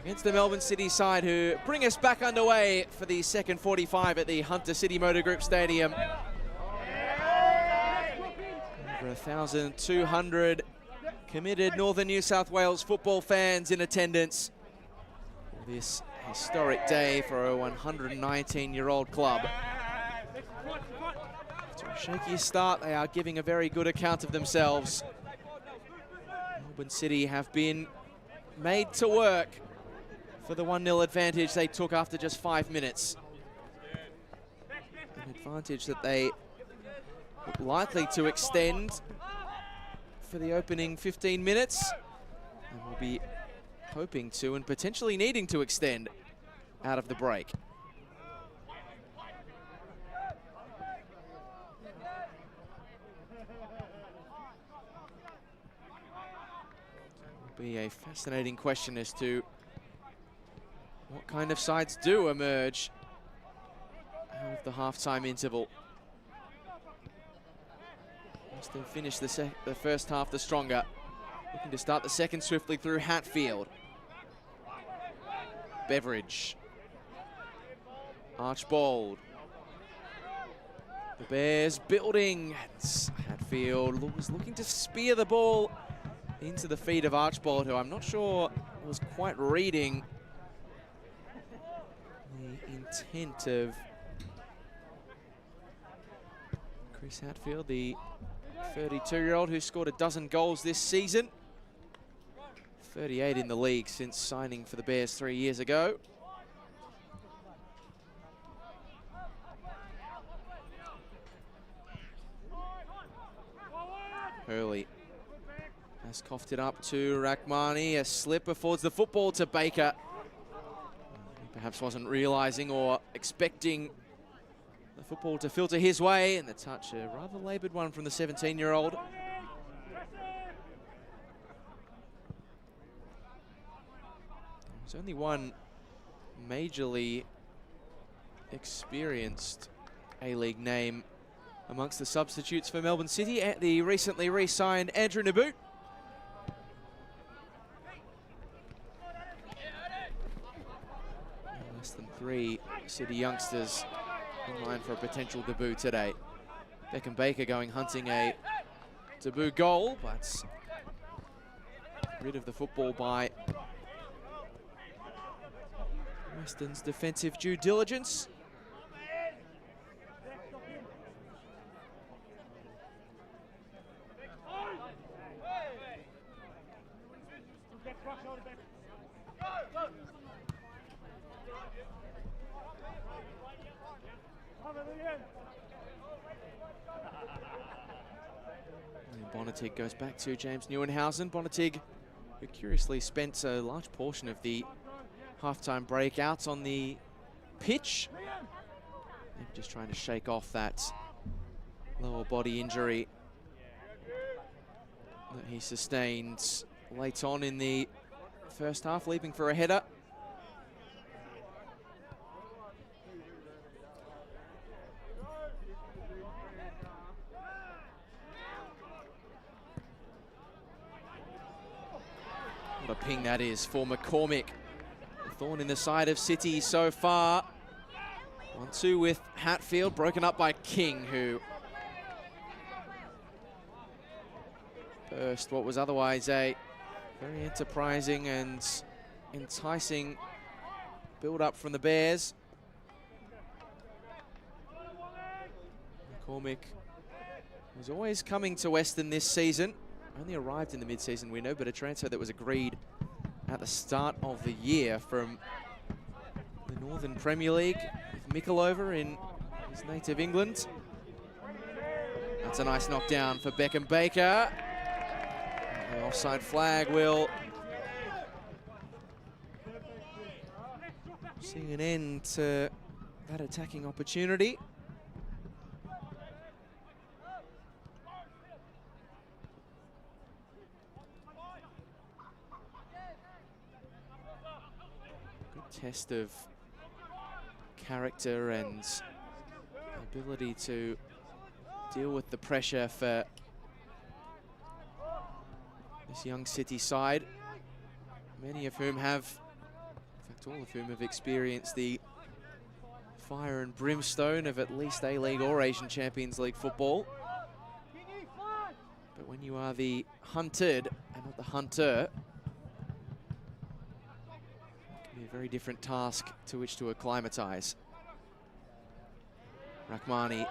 against the Melbourne City side, who bring us back underway for the second 45 at the Hunter City Motor Group Stadium. Over 1,200 committed Northern New South Wales football fans in attendance for this historic day for a 119-year-old club. After a shaky start, they are giving a very good account of themselves. Melbourne City have been made to work for the 1-0 advantage they took after just 5 minutes. An advantage that they look likely to extend for the opening 15 minutes, and will be hoping to and potentially needing to extend out of the break. It will be a fascinating question as to what kind of sides do emerge out of the halftime interval. Weston finished the first half the stronger. Looking to start the second swiftly through Hatfield. Beveridge. Archbold. The Bears building. Hatfield was looking to spear the ball into the feet of Archbold, who I'm not sure was quite reading the intent of Chris Hatfield, the 32-year-old who scored a dozen goals this season. 38 in the league since signing for the Bears 3 years ago. Hurley has coughed it up to Rachmani. A slip affords the football to Baker. He perhaps wasn't realising or expecting the football to filter his way, and the touch, a rather laboured one from the 17-year-old. There's only one majorly experienced A-League name amongst the substitutes for Melbourne City, at the recently re-signed Andrew Naboot. Less than 3 City youngsters in line for a potential debut today. Beckham Baker going hunting a debut goal, but rid of the football by Weston's defensive due diligence. Bonnetig goes back to James Neuenhausen. Bonnetig, who curiously spent a large portion of the halftime break out on the pitch. Maybe just trying to shake off that lower body injury that he sustained late on in the first half, leaping for a header. What a ping that is for McCormick. The thorn in the side of City so far. 1-2 with Hatfield, broken up by King, who burst what was otherwise a very enterprising and enticing build-up from the Bears. McCormick was always coming to Weston this season. Only arrived in the mid-season window, but a transfer that was agreed at the start of the year from the Northern Premier League with Micklova in his native England. That's a nice knockdown for Beckham Baker. The offside flag will see an end to that attacking opportunity. Good test of character and ability to deal with the pressure for this young City side, many of whom have, in fact all of whom have experienced the fire and brimstone of at least A-League or Asian Champions League football. But when you are the hunted and not the hunter, it can be a very different task to which to acclimatise. Rahmani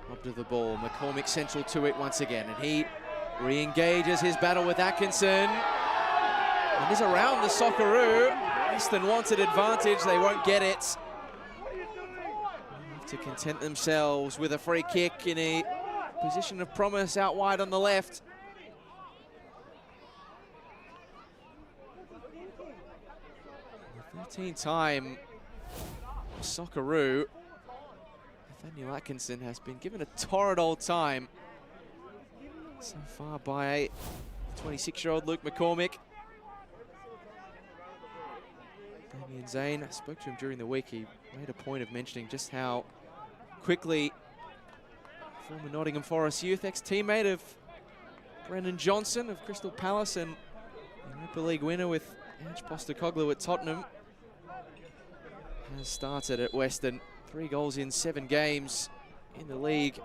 robbed of the ball. McCormick central to it once again, and he re-engages his battle with Atkinson. And is around the Socceroo. Weston wanted advantage, they won't get it. They have to content themselves with a free kick in a position of promise out wide on the left. The 13th time Socceroo, Nathaniel Atkinson, has been given a torrid old time so far by 26-year-old Luke McCormick. Damien Zane, I spoke to him during the week. He made a point of mentioning just how quickly former Nottingham Forest youth, ex-teammate of Brendan Johnson of Crystal Palace and the Europa League winner with Ange Postecoglou at Tottenham, has started at Weston. 3 goals in 7 games in the league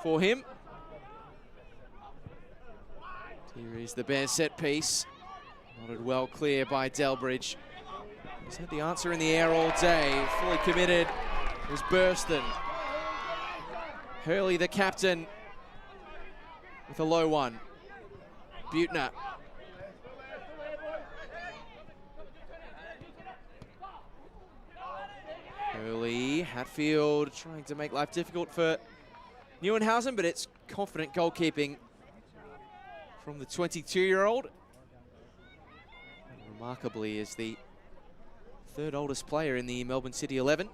for him. Here is the Bears set piece. Nodded well clear by Delbridge. He's had the answer in the air all day. Fully committed was Burston. Hurley, the captain, with a low one. Butner. Hurley, Hatfield trying to make life difficult for Neuenhausen, but it's confident goalkeeping from the 22-year-old. Remarkably, is the 3rd oldest player in the Melbourne City 11.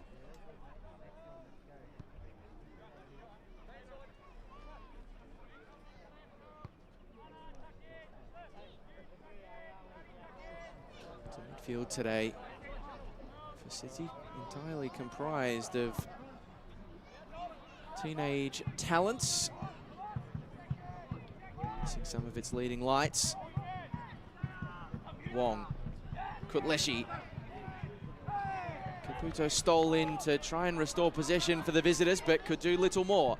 To midfield today for City, entirely comprised of teenage talents. Missing some of its leading lights. Wong, Kutleshi. Caputo stole in to try and restore possession for the visitors, but could do little more.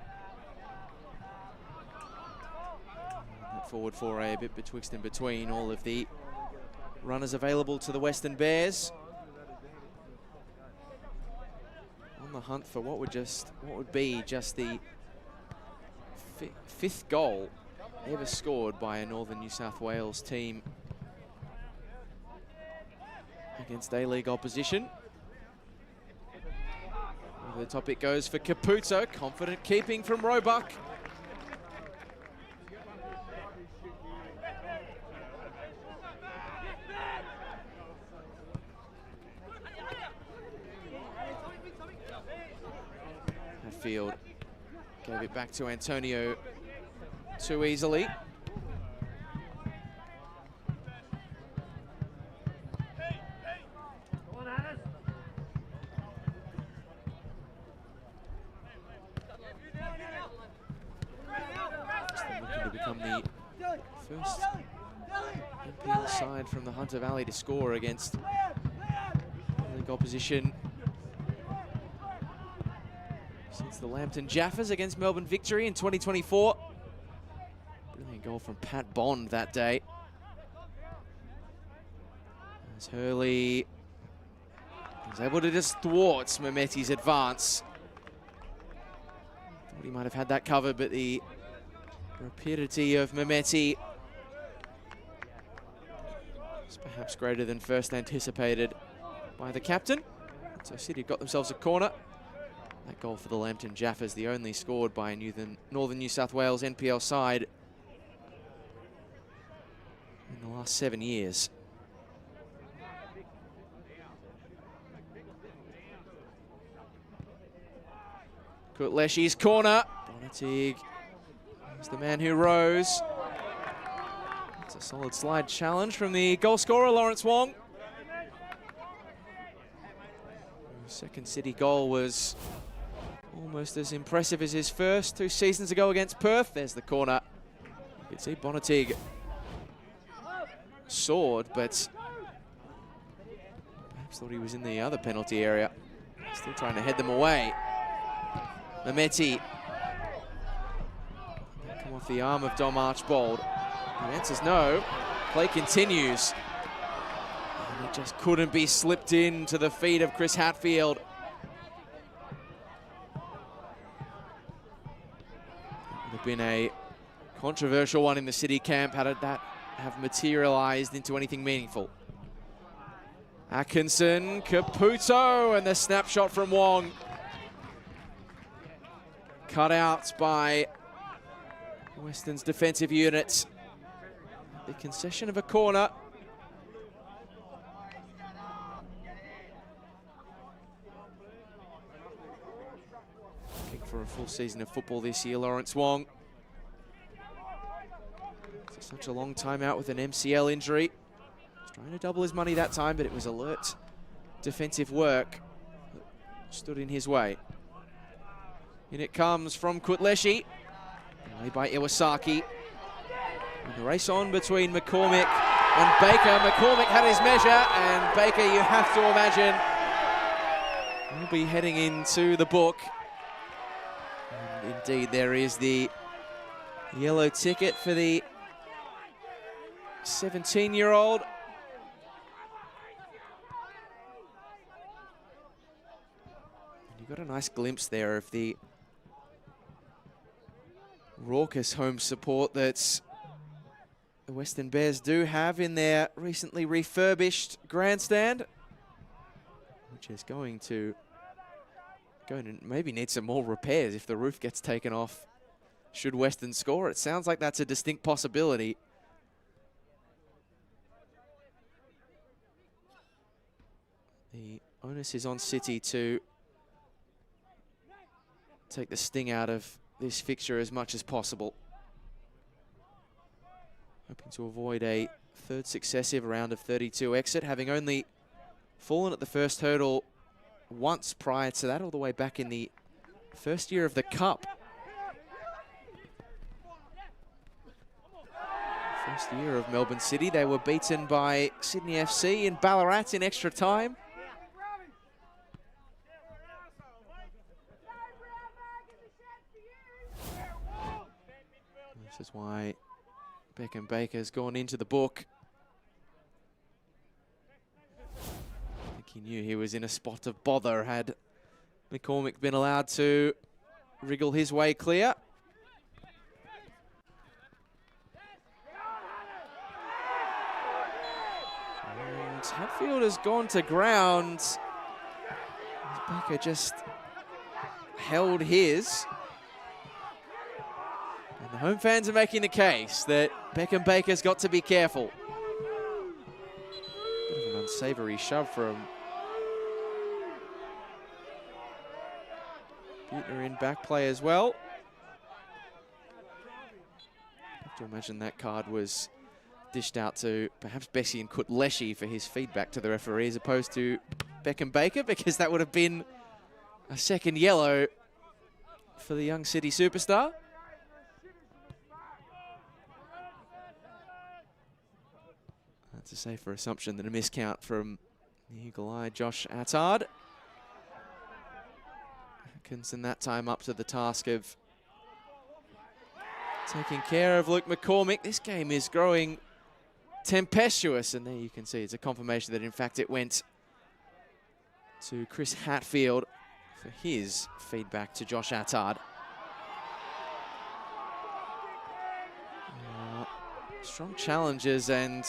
That forward foray a bit betwixt and between all of the runners available to the Western Bears. On the hunt for what would be just the 5th goal ever scored by a Northern New South Wales team against A-League opposition. Over the top it goes for Caputo. Confident keeping from Roebuck. Hatfield gave it back to Antonio too easily. Looking to become the first NPL side from the Hunter Valley to score against league opposition since the Lambton Jaffas against Melbourne Victory in 2024. Brilliant goal from Pat Bond that day. As Hurley was able to just thwart Mehmeti's advance. Thought he might have had that covered, but the rapidity of Mehmeti is perhaps greater than first anticipated by the captain. So City got themselves a corner. That goal for the Lambton Jaffas, the only scored by a Northern New South Wales NPL side in the last 7 years. Kutleshi's corner. Bonatig is the man who rose. It's a solid slide challenge from the goal scorer, Lawrence Wong. The second City goal was almost as impressive as his first 2 seasons ago against Perth. There's the corner. You can see Bonatig soared, but perhaps thought he was in the other penalty area. Still trying to head them away. Mehmeti. Come off the arm of Dom Archbold. The answer's no. Play continues. And it just couldn't be slipped into the feet of Chris Hatfield. Would have been a controversial one in the City camp had that have materialized into anything meaningful. Atkinson, Caputo, and the snapshot from Wong. Cut out by Weston's defensive unit. The concession of a corner. Looking for a full season of football this year, Lawrence Wong. Such a long time out with an MCL injury. He's trying to double his money that time, but it was alert defensive work that stood in his way. In it comes from Kutleshi, away by Iwasaki. And the race on between McCormick and Baker. McCormick had his measure, and Baker, you have to imagine, will be heading into the book. And indeed, there is the yellow ticket for the 17-year-old. And you got a nice glimpse there of the raucous home support that the Western Bears do have in their recently refurbished grandstand, which is going to maybe need some more repairs if the roof gets taken off should Western score. It sounds like that's a distinct possibility. The onus is on City to take the sting out of this fixture as much as possible. Hoping to avoid a third successive round of 32 exit, having only fallen at the first hurdle once prior to that, all the way back in the first year of the Cup. First year of Melbourne City, they were beaten by Sydney FC in Ballarat in extra time. This is why Beckham Baker's gone into the book. I think he knew he was in a spot of bother had McCormick been allowed to wriggle his way clear. And Hatfield has gone to ground. Baker just held his. And the home fans are making the case that Beckham Baker's got to be careful. Bit of an unsavoury shove from Buettner in back play as well. I have to imagine that card was dished out to perhaps Bessie and Kutleshi for his feedback to the referee as opposed to Beckham Baker, because that would have been a second yellow for the young City superstar. That's a safer assumption than a miscount from the eagle-eyed Josh Attard. Atkinson that time up to the task of taking care of Luke McCormick. This game is growing tempestuous, and there you can see it's a confirmation that in fact it went to Chris Hatfield for his feedback to Josh Attard. Strong challenges and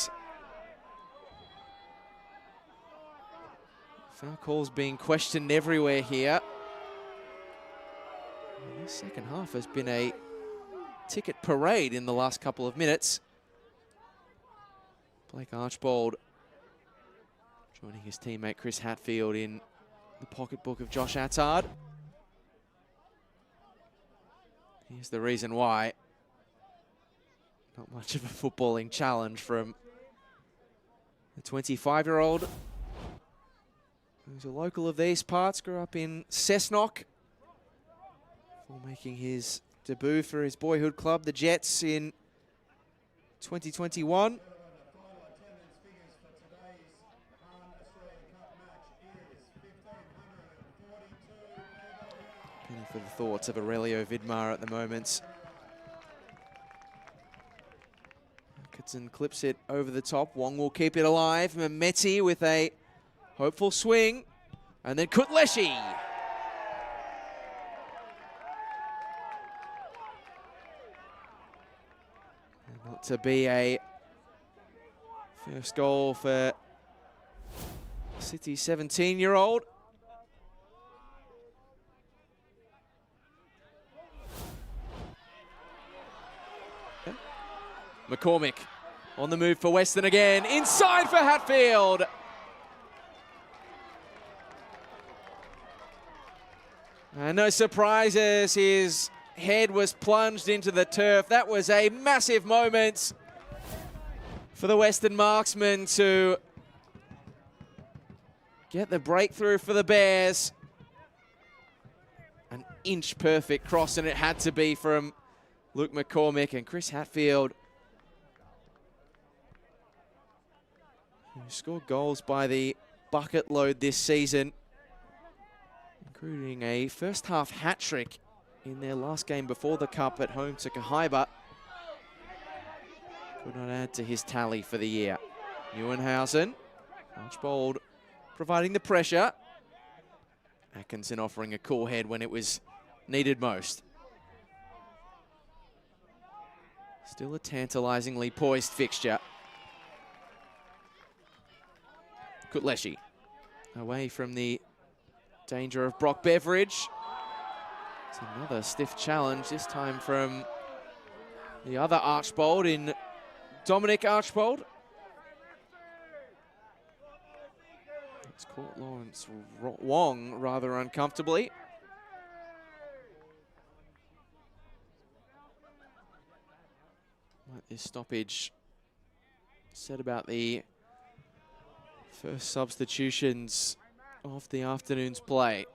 foul calls being questioned everywhere here. And the second half has been a ticket parade in the last couple of minutes. Blake Archbold joining his teammate Chris Hatfield in the pocketbook of Josh Attard. Here's the reason why. Not much of a footballing challenge from the 25-year-old, who's a local of these parts, grew up in Cessnock, before making his debut for his boyhood club, the Jets, in 2021. Penny for the thoughts of Aurelio Vidmar at the moment. Atkinson clips it over the top. Wong will keep it alive. Mehmeti with a hopeful swing. And then Kutleshi. And not to be a first goal for City's 17-year-old. McCormick on the move for Weston again. Inside for Hatfield. And no surprises, his head was plunged into the turf. That was a massive moment for the Western marksman to get the breakthrough for the Bears. An inch perfect cross, and it had to be from Luke McCormick. And Chris Hatfield, who scored goals by the bucket load this season, including a first half hat-trick in their last game before the Cup at home to Kahaiba, could not add to his tally for the year. Neuenhausen, Archbold providing the pressure. Atkinson offering a cool head when it was needed most. Still a tantalizingly poised fixture. Kutleshi away from the danger of Brock Beveridge. It's another stiff challenge, this time from the other Archbold in Dominic Archbold. It's caught Lawrence Wong rather uncomfortably. What this stoppage said about the first substitutions of the afternoon's play.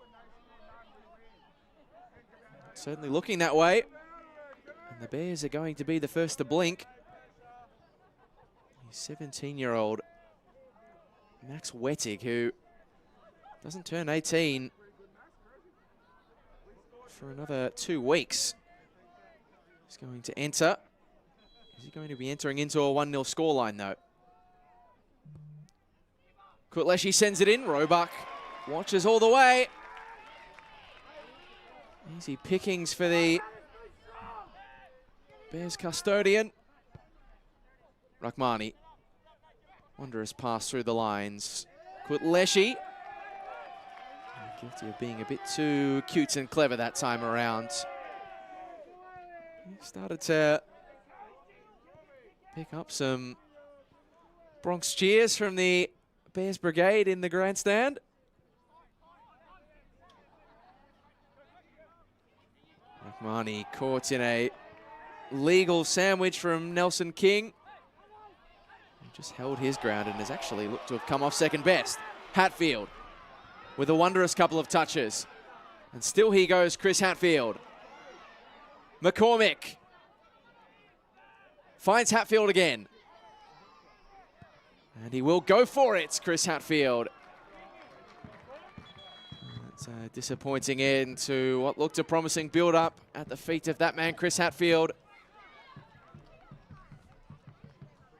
Certainly looking that way. And the Bears are going to be the first to blink. 17-year-old Max Wettig, who doesn't turn 18 for another 2 weeks, is going to enter. Is he going to be entering into a 1-0 scoreline, though? Kutleshi sends it in. Roebuck watches all the way. Easy pickings for the Bears custodian. Rahmani. Wondrous pass through the lines. Kutleshi. Guilty of being a bit too cute and clever that time around. He started to pick up some Bronx cheers from the Bears brigade in the grandstand. Rahmani caught in a legal sandwich from Nelson King. He just held his ground and has actually looked to have come off second best. Hatfield with a wondrous couple of touches. And still he goes, Chris Hatfield. McCormick finds Hatfield again. And he will go for it, Chris Hatfield. It's a disappointing end to what looked a promising build-up at the feet of that man, Chris Hatfield.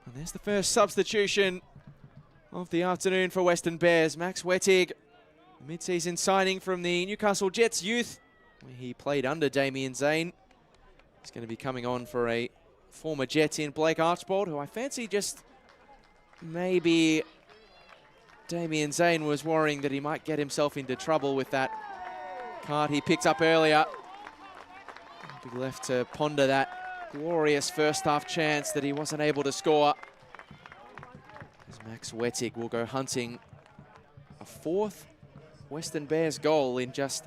And there's the first substitution of the afternoon for Western Bears. Max Wettig, mid-season signing from the Newcastle Jets youth, where he played under Damien Zane. He's going to be coming on for a former Jet in Blake Archbold, who I fancy just maybe Damien Zane was worrying that he might get himself into trouble with that card he picked up earlier. Be left to ponder that glorious first half chance that he wasn't able to score. As Max Wettig will go hunting a fourth Western Bears goal in just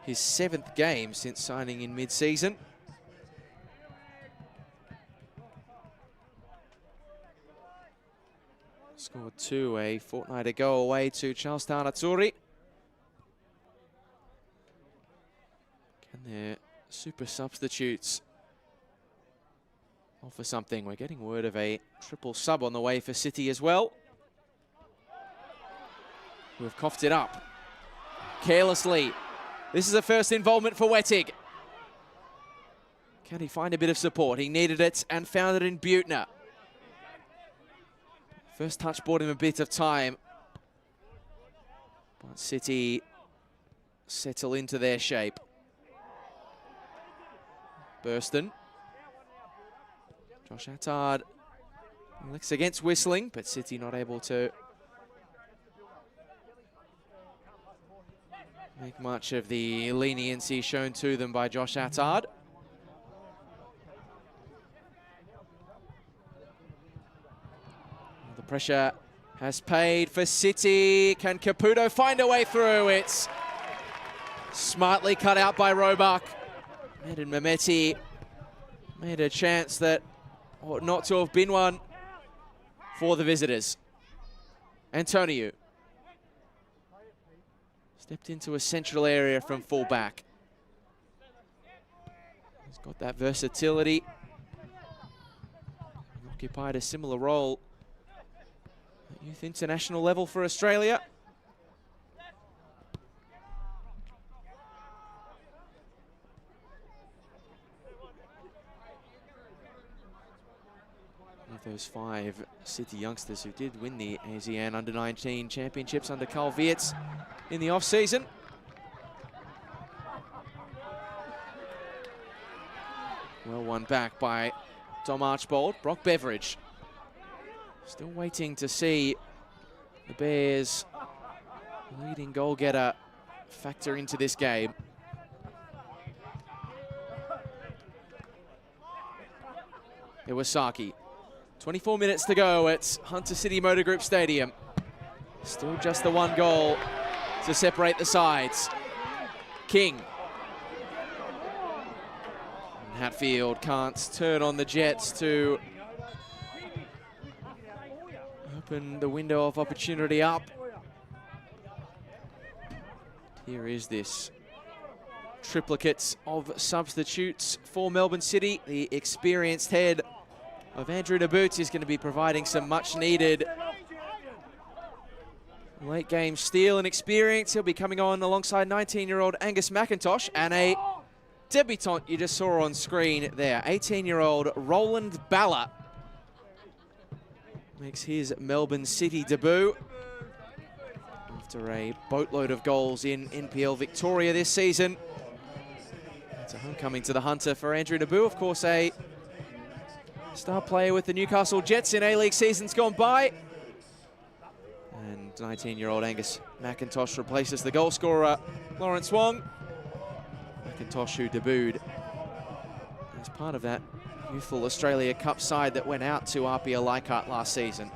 his 7th game since signing in mid-season. Scored 2 a fortnight ago away to Charlestown Azzurri. Can their super substitutes offer something? We're getting word of a triple sub on the way for City as well, who have coughed it up carelessly. This is a first involvement for Wettig. Can he find a bit of support? He needed it and found it in Buettner. First touch bought him a bit of time, but City settle into their shape. Burston. Josh Attard looks against Whistling, but City not able to make much of the leniency shown to them by Josh Attard. The pressure has paid for City. Can Caputo find a way through? It's smartly cut out by Roebuck. And Mehmeti made a chance that ought not to have been one for the visitors. Antonio stepped into a central area from full-back. He's got that versatility. Occupied a similar role at youth international level for Australia. One of those 5 City youngsters who did win the ASEAN Under-19 Championships under Carl Wirtz in the off-season. Well won back by Dom Archbold. Brock Beveridge still waiting to see the Bears' leading goal-getter factor into this game. Iwasaki. 24 minutes to go at Hunter City Motor Group Stadium. Still just the 1 goal to separate the sides. King. And Hatfield can't turn on the Jets to open the window of opportunity up. Here is this triplicate of substitutes for Melbourne City. The experienced head of Andrew Naboot is going to be providing some much needed late game steel and experience. He'll be coming on alongside 19-year-old Angus McIntosh and a debutant you just saw on screen there, 18-year-old Roland Balla. Makes his Melbourne City debut after a boatload of goals in NPL Victoria this season. It's a homecoming to the Hunter for Andrew Naboot, of course a star player with the Newcastle Jets in A-League seasons gone by. And 19-year-old Angus McIntosh replaces the goal scorer Lawrence Wong. McIntosh, who debuted as part of that youthful Australia Cup side that went out to RPL Leichhardt last season.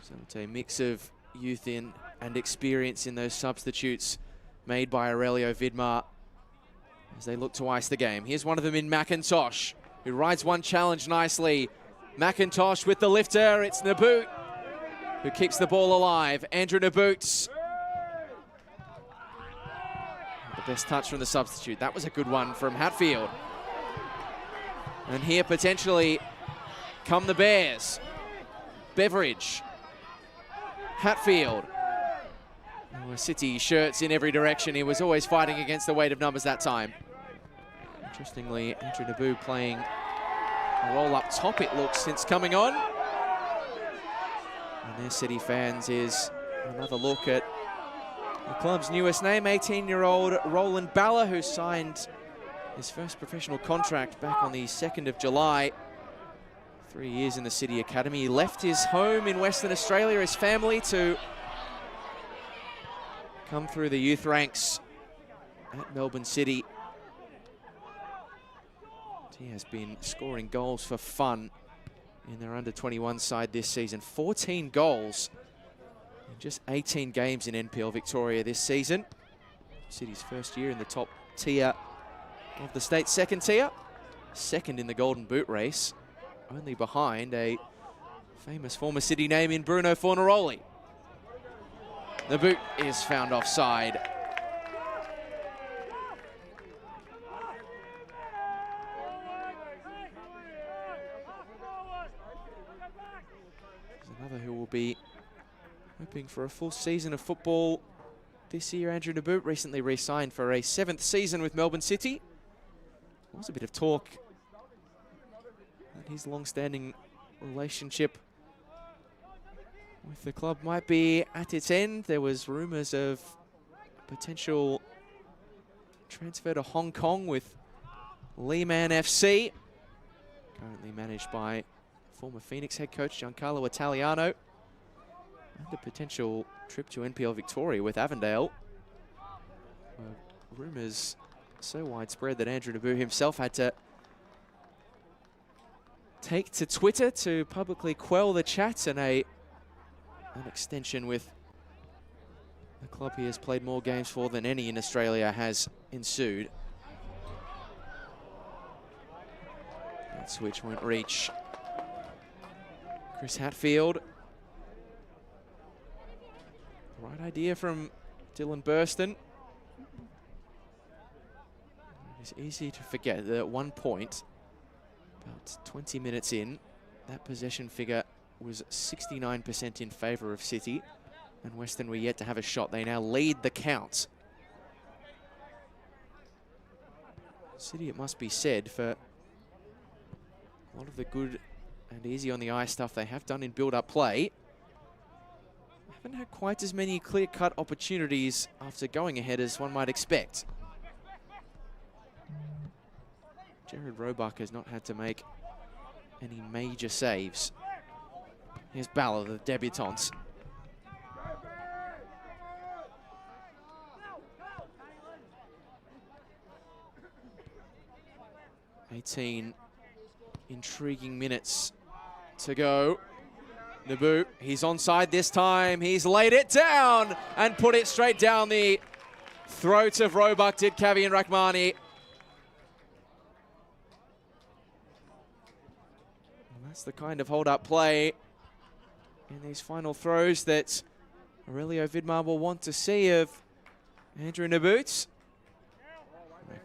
So it's a mix of youth in and experience in those substitutes made by Aurelio Vidmar. as they look to ice the game. Here's one of them in McIntosh, who rides one challenge nicely. McIntosh with the lifter. It's Naboot who keeps the ball alive. Andrew Naboot. The best touch from the substitute. That was a good one from Hatfield. And here potentially come the Bears. Beveridge. Hatfield. City shirts in every direction. He was always fighting against the weight of numbers that time. Interestingly, Andrew Naboot playing a role up top, it looks, since coming on. And their City fans is another look at the club's newest name, 18-year-old Roland Balla, who signed his first professional contract back on the 2nd of July. 3 years in the City Academy. He left his home in Western Australia, his family, to come through the youth ranks at Melbourne City. He has been scoring goals for fun in their under-21 side this season. 14 goals in just 18 games in NPL Victoria this season. City's first year in the top tier of the state's second tier. Second in the Golden Boot race, only behind a famous former City name in Bruno Fornaroli. The boot is found offside. There's another who will be hoping for a full season of football this year. Andrew Naboot recently re-signed for a 7th season with Melbourne City. There was a bit of talk that his long-standing relationship with the club might be at its end. There was rumours of a potential transfer to Hong Kong with Lehman FC, currently managed by former Phoenix head coach Giancarlo Italiano, and a potential trip to NPL Victoria with Avondale. Rumours so widespread that Andrew Naboot himself had to take to Twitter to publicly quell the chat, and an extension with the club he has played more games for than any in Australia has ensued. That switch won't reach Chris Hatfield. Right idea from Dylan Burston. It's easy to forget that at one point, about 20 minutes in, that possession figure was 69% in favour of City, and Weston were yet to have a shot. They now lead the count. City, it must be said, for a lot of the good and easy on the eye stuff they have done in build-up play, haven't had quite as many clear-cut opportunities after going ahead as one might expect. Jared Roebuck has not had to make any major saves. Here's Balla, the debutant. "18 intriguing minutes to go. Naboot, he's onside this time. He's laid it down and put it straight down the throat of Roebuck, did Kavian Rahmani. And that's the kind of hold-up play in these final throws that Aurelio Vidmar will want to see of Andrew Naboot.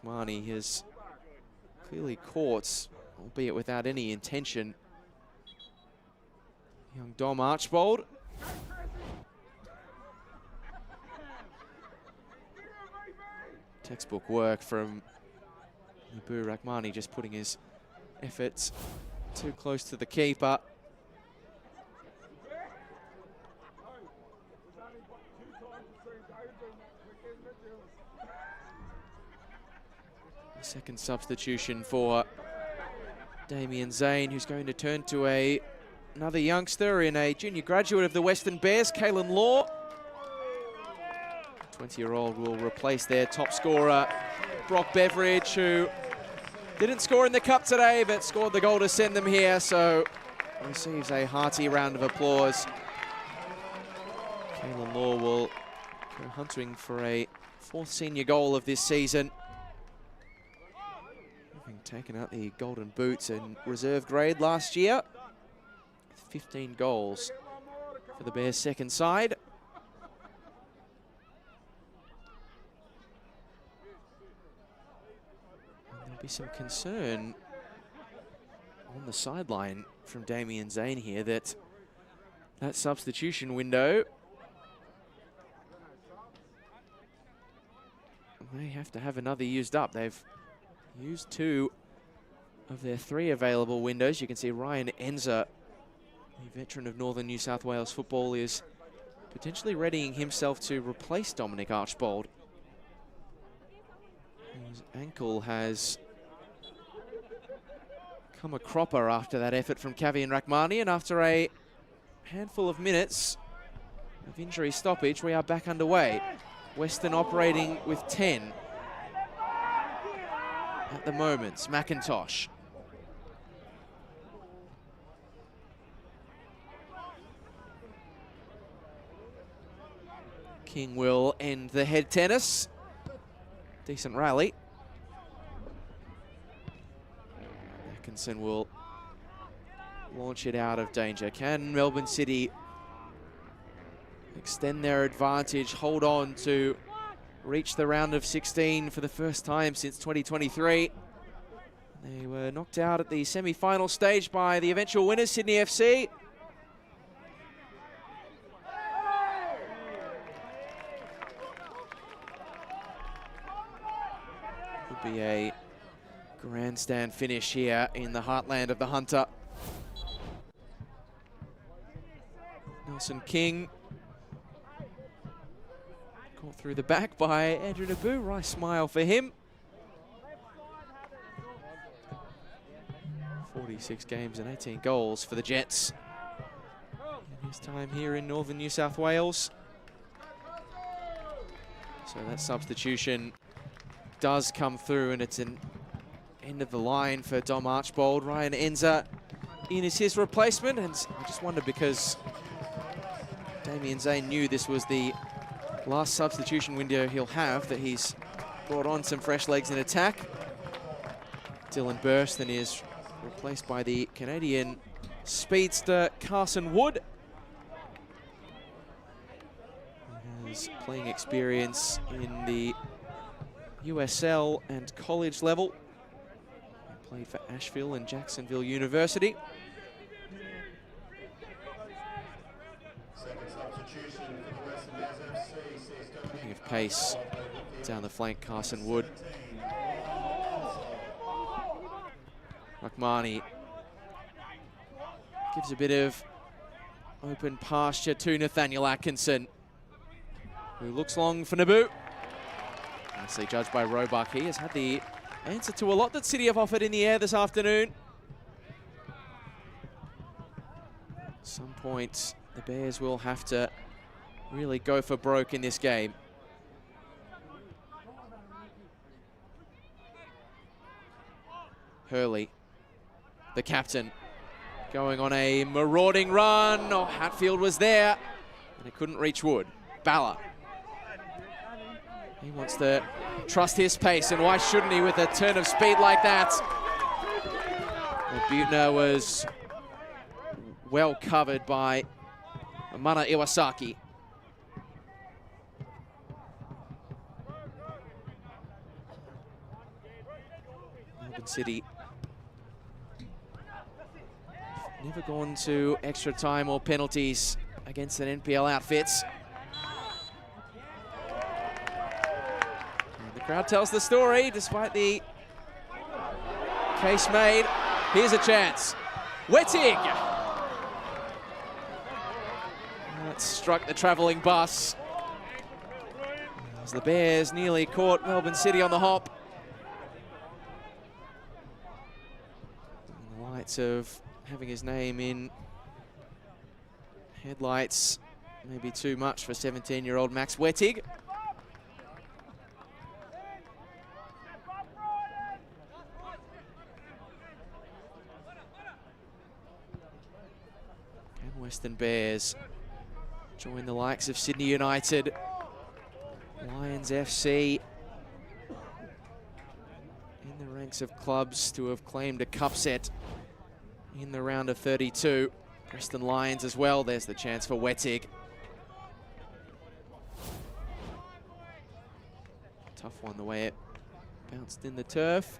Rahmani has clearly caught, albeit without any intention, young Dom Archbold. Textbook work from Naboot. Rahmani just putting his efforts too close to the keeper. The second substitution for Damien Zane, who's going to turn to another youngster in a junior graduate of the Western Bears, Kalen Law. 20-year-old will replace their top scorer, Brock Beveridge, who didn't score in the cup today, but scored the goal to send them here, so receives a hearty round of applause. Kalen Law will go hunting for a 4th senior goal of this season. having taken out the golden boots and reserve grade last year. 15 goals for the Bears' second side. And there'll be some concern on the sideline from Damien Zane here that substitution window may have to have another used up. They've used 2 of their 3 available windows. You can see Ryan Enzer, the veteran of Northern New South Wales football, is potentially readying himself to replace Dominic Archbold, whose ankle has come a cropper after that effort from Kavian Rakhmani, and after a handful of minutes of injury stoppage, we are back underway. Weston operating with 10 at the moment. McIntosh. King will end the head tennis. Decent rally. Atkinson will launch it out of danger. Can Melbourne City extend their advantage, hold on to reach the round of 16 for the first time since 2023? They were knocked out at the semi-final stage by the eventual winners, Sydney FC. Could be a grandstand finish here in the heartland of the Hunter. Nelson King caught through the back by Andrew Naboo. Nice smile for him. 46 games and 18 goals for the Jets in his time here in Northern New South Wales. So that substitution does come through, and it's an end of the line for Dom Archbold. Ryan Enzer in is his replacement, and I just wonder, because Damien Zane knew this was the last substitution window he'll have, that he's brought on some fresh legs in attack. Dylan Burston is replaced by the Canadian speedster Carson Wood, who has playing experience in the USL and college level. He played for Asheville and Jacksonville University. Picking of pace down the flank, Carson Wood. Rakhmani gives a bit of open pasture to Nathaniel Atkinson, who looks long for Naboo. Nicely judged by Roebuck. He has had the answer to a lot that City have offered in the air this afternoon. At some point, the Bears will have to really go for broke in this game. Hurley, the captain, going on a marauding run. Oh, Hatfield was there, and it couldn't reach Wood. Balla. He wants to trust his pace, and why shouldn't he with a turn of speed like that? Well, Butner was well covered by Mana Iwasaki. Melbourne City never gone to extra time or penalties against an NPL outfits. And the crowd tells the story despite the case made. Here's a chance. Wettig! That struck the travelling bus as the Bears nearly caught Melbourne City on the hop. In the lights of having his name in headlights, maybe too much for 17-year-old Max Wettig. Can Western Bears join the likes of Sydney United, Lions FC in the ranks Six of clubs to have claimed a cup set in the round of 32. Preston Lions as well. There's the chance for Wettig. Tough one the way it bounced in the turf.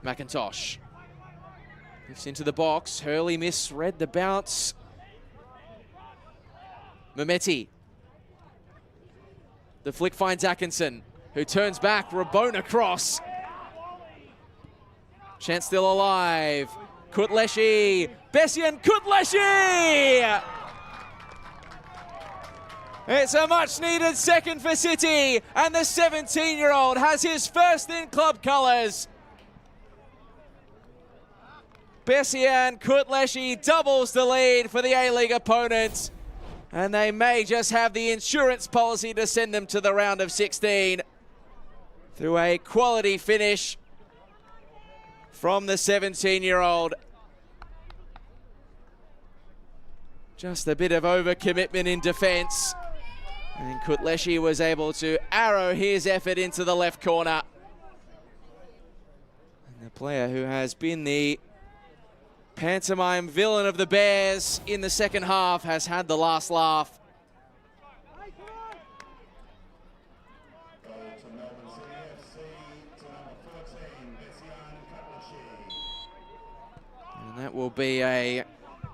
McIntosh lifts into the box. Hurley misread the bounce. Mehmeti. The flick finds Atkinson, who turns back. Rabona cross. Chance still alive. Kutleshi. Bessian Kutleshi! It's a much-needed second for City, and the 17-year-old has his first in club colours. Bessian Kutleshi doubles the lead for the A-League opponents, and they may just have the insurance policy to send them to the round of 16 through a quality finish from the 17-year-old. Just a bit of overcommitment in defence, and Kutleshi was able to arrow his effort into the left corner. And the player who has been the pantomime villain of the Bears in the second half has had the last laugh. And that will be a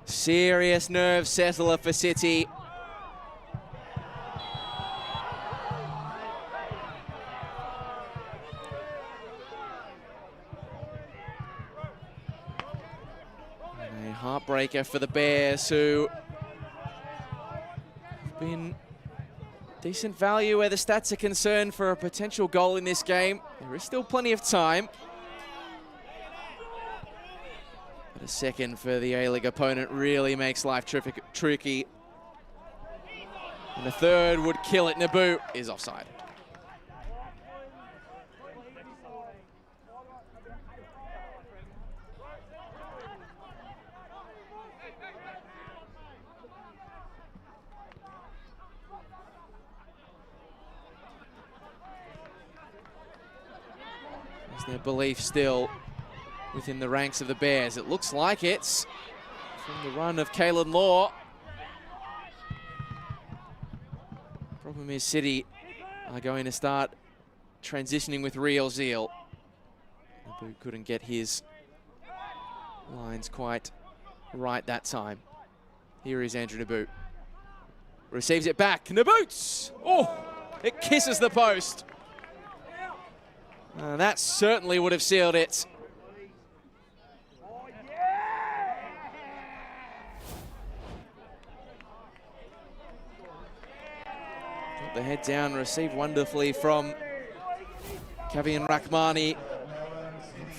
serious nerve settler for City. A heartbreaker for the Bears, who have been decent value where the stats are concerned for a potential goal in this game. There is still plenty of time. But a second for the A-League opponent really makes life tricky. And the third would kill it. Naboo is offside. Is their belief still within the ranks of the Bears? It looks like it's from the run of Caelan Law. Problem is City are going to start transitioning with real zeal. Naboo couldn't get his lines quite right that time. Here is Andrew Naboo. Receives it back. Naboots! Oh, it kisses the post. That certainly would have sealed it. Got the head down, received wonderfully from Kavian Rahmani.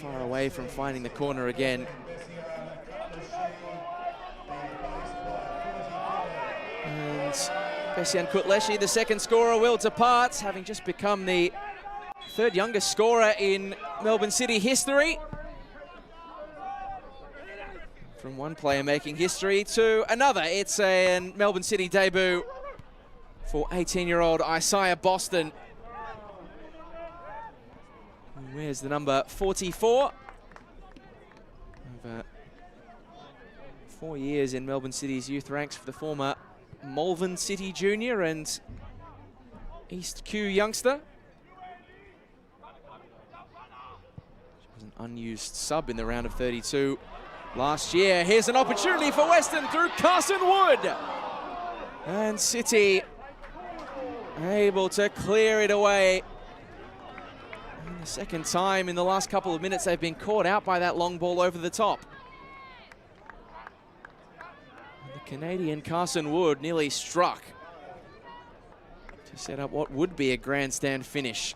Far away from finding the corner again. And Bessian Kutleshi, the second scorer, will depart, having just become the third youngest scorer in Melbourne City history. From one player making history to another. It's a Melbourne City debut for 18-year-old Isaiah Boston, who wears the number 44. Over 4 years in Melbourne City's youth ranks for the former Malvern City junior and East Q youngster. An unused sub in the round of 32 last year. Here's an opportunity for Weston through Carson Wood. And City able to clear it away. And the second time in the last couple of minutes they've been caught out by that long ball over the top. And the Canadian Carson Wood nearly struck to set up what would be a grandstand finish.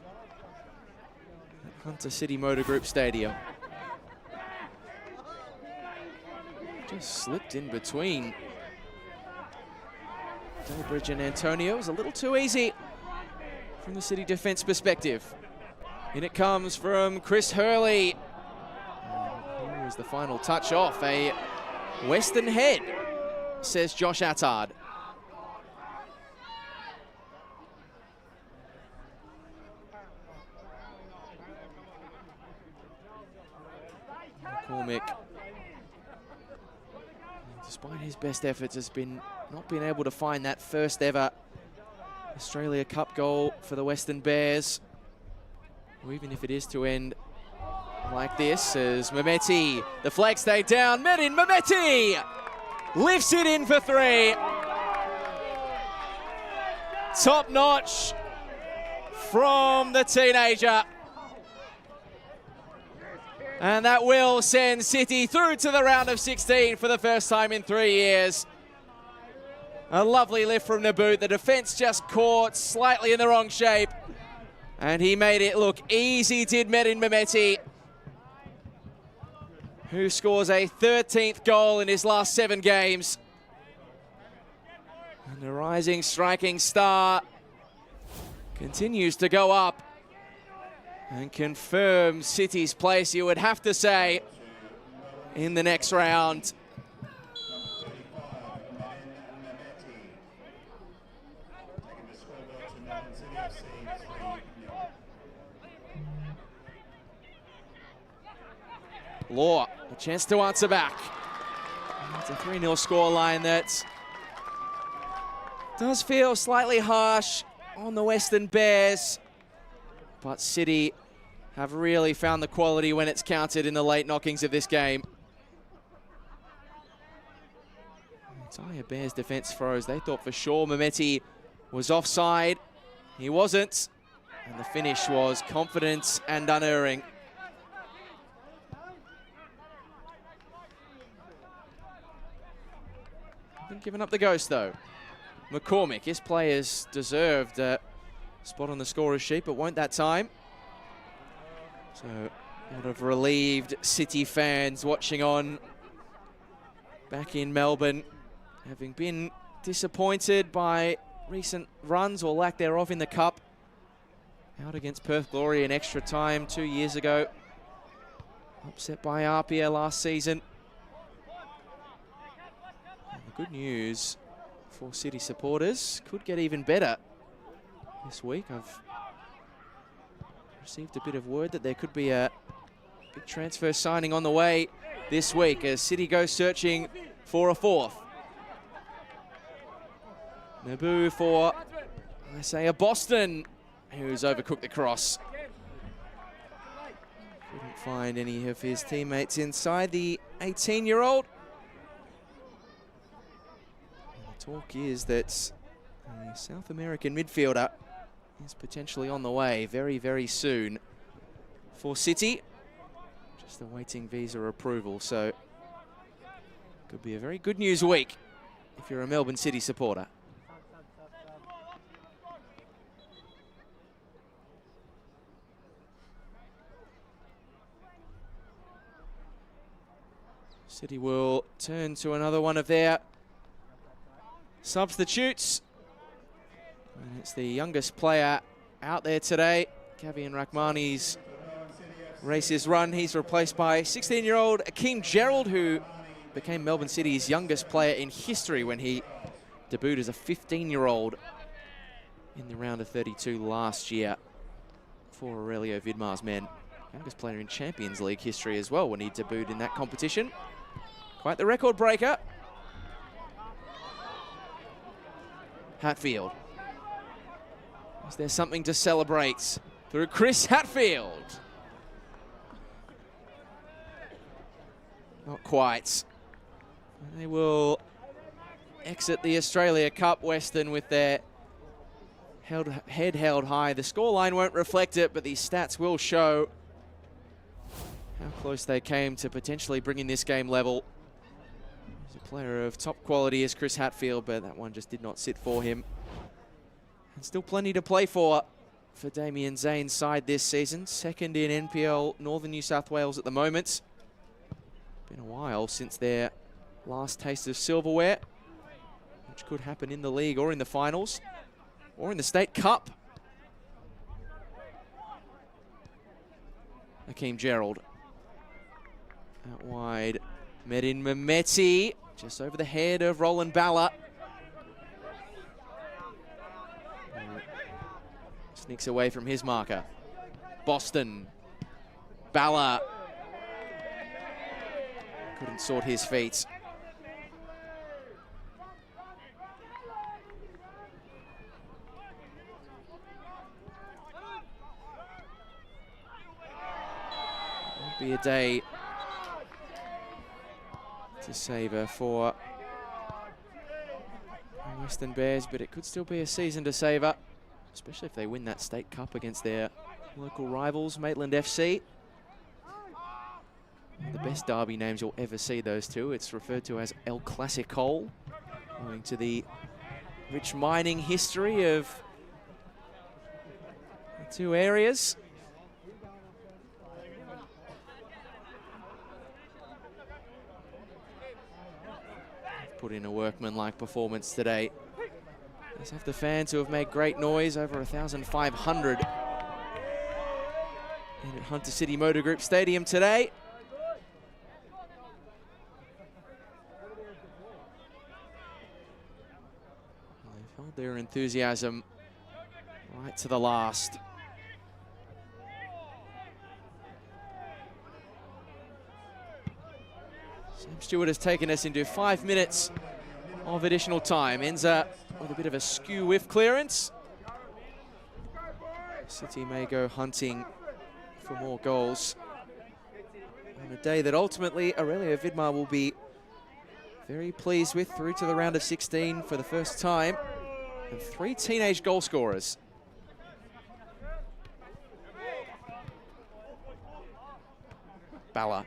Hunter City Motor Group Stadium. Just slipped in between Delbridge and Antonio. It was a little too easy from the City defense perspective. In it comes from Chris Hurley. And here is the final touch off. A Weston head, says Josh Attard. McCormick, despite his best efforts, has not been able to find that first ever Australia Cup goal for the Western Bears, or even if it is to end like this, as Mehmeti, the flag stayed down, Medin Mehmeti lifts it in for 3. Top notch from the teenager. And that will send City through to the round of 16 for the first time in 3 years. A lovely lift from Naboo. The defense just caught slightly in the wrong shape, and he made it look easy, did Medin Mehmeti, who scores a 13th goal in his last 7 games. And the rising striking star continues to go up and confirms City's place, you would have to say, in the next round. Law, a chance to answer back. It's a 3-0 scoreline that does feel slightly harsh on the Western Bears, but City have really found the quality when it's counted in the late knockings of this game. Entire Bears defense froze. They thought for sure Mehmeti was offside. He wasn't, and the finish was confident and unerring. Haven't given up the ghost though. McCormick, his players deserved a spot on the scorer's sheet, but won't that time. So a lot of relieved City fans watching on back in Melbourne, having been disappointed by recent runs or lack thereof in the Cup. Out against Perth Glory in extra time 2 years ago. Upset by Apia last season. And the good news for City supporters, could get even better this week. I've received a bit of word that there could be a big transfer signing on the way this week as City goes searching for a 4th. Naboo for, I say, a Boston, who's overcooked the cross. Couldn't find any of his teammates inside the 18-year-old. The talk is that a South American midfielder is potentially on the way very, very soon for City. Just awaiting visa approval, so could be a very good news week if you're a Melbourne City supporter. City will turn to another one of their substitutes. And it's the youngest player out there today. Kavian Rahmani's race is run. He's replaced by 16-year-old Akeem Gerald, who became Melbourne City's youngest player in history when he debuted as a 15-year-old in the round of 32 last year for Aurelio Vidmar's men. Youngest player in Champions League history as well when he debuted in that competition. Quite the record breaker. Hatfield. Is there something to celebrate through Chris Hatfield? Not quite. They will exit the Australia Cup, Weston, with their head held high. The scoreline won't reflect it, but these stats will show how close they came to potentially bringing this game level. He's a player of top quality as Chris Hatfield, but that one just did not sit for him. And still plenty to play for Damien Zane's side this season. Second in NPL Northern New South Wales at the moment. Been a while since their last taste of silverware, which could happen in the league or in the finals or in the State Cup. Akeem Gerald. Out wide, Medin Mehmeti, just over the head of Roland Balla. Sneaks away from his marker. Boston. Balla. couldn't sort his feet. Won't be a day to savour for the Western Bears, but it could still be a season to savour, especially if they win that state cup against their local rivals, Maitland FC. The best derby names you'll ever see, those two. It's referred to as El Clasico, owing to the rich mining history of the two areas. Put in a workmanlike performance today. Let's have the fans who have made great noise, over 1,500 in at Hunter City Motor Group Stadium today. They've held their enthusiasm right to the last. Sam Stewart has taken us into 5 minutes of additional time. Enza with a bit of a skew whiff clearance. City may go hunting for more goals on a day that ultimately Aurelio Vidmar will be very pleased with, through to the round of 16 for the first time, and 3 teenage goal scorers. Balla.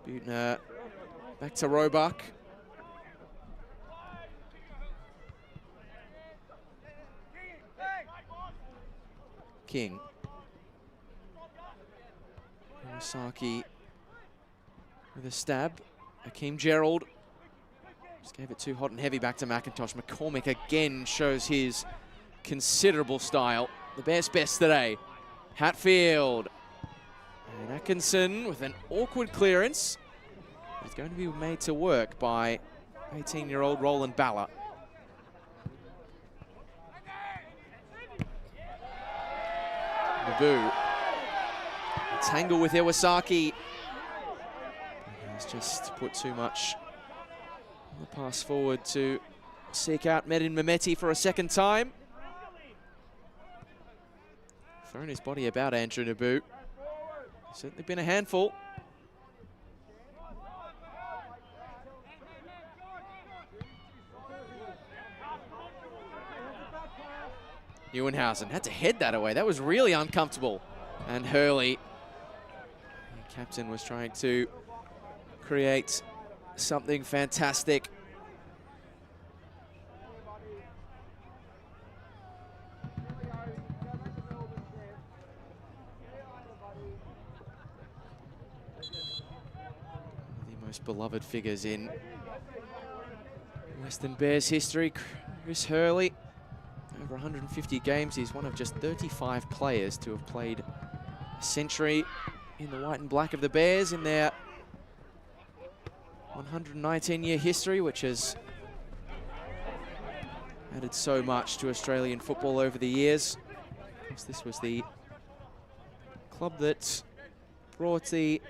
Butner back to Roebuck. King. Iwasaki with a stab. Akeem Gerald just gave it too hot and heavy back to McIntosh. McCormick again shows his considerable style. The Bears' best today. Hatfield. And Atkinson with an awkward clearance. It's going to be made to work by 18-year-old Roland Balla. Naboo. Tangle with Iwasaki. He's just put too much on the pass forward to seek out Medin Mehmeti for a second time. Thrown his body about, Andrew Naboo. Certainly been a handful. Neuenhausen had to head that away. That was really uncomfortable. And Hurley, the captain, was trying to create something fantastic. The most beloved figures in Western Bears history, Chris Hurley. Over 150 games, he's one of just 35 players to have played a century in the white and black of the Bears in their 119-year history, which has added so much to Australian football over the years. Of course, this was the club that brought the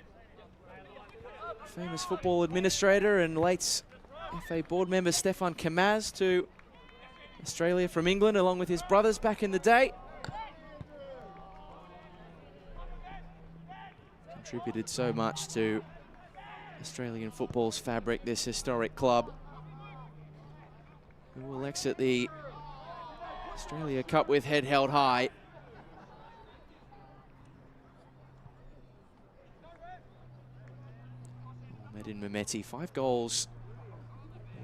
famous football administrator and late FA board member Stefan Kamaz to Australia from England, along with his brothers back in the day. Contributed so much to Australian football's fabric, this historic club, who will exit the Australia Cup with head held high. Medin Mehmeti, 5 goals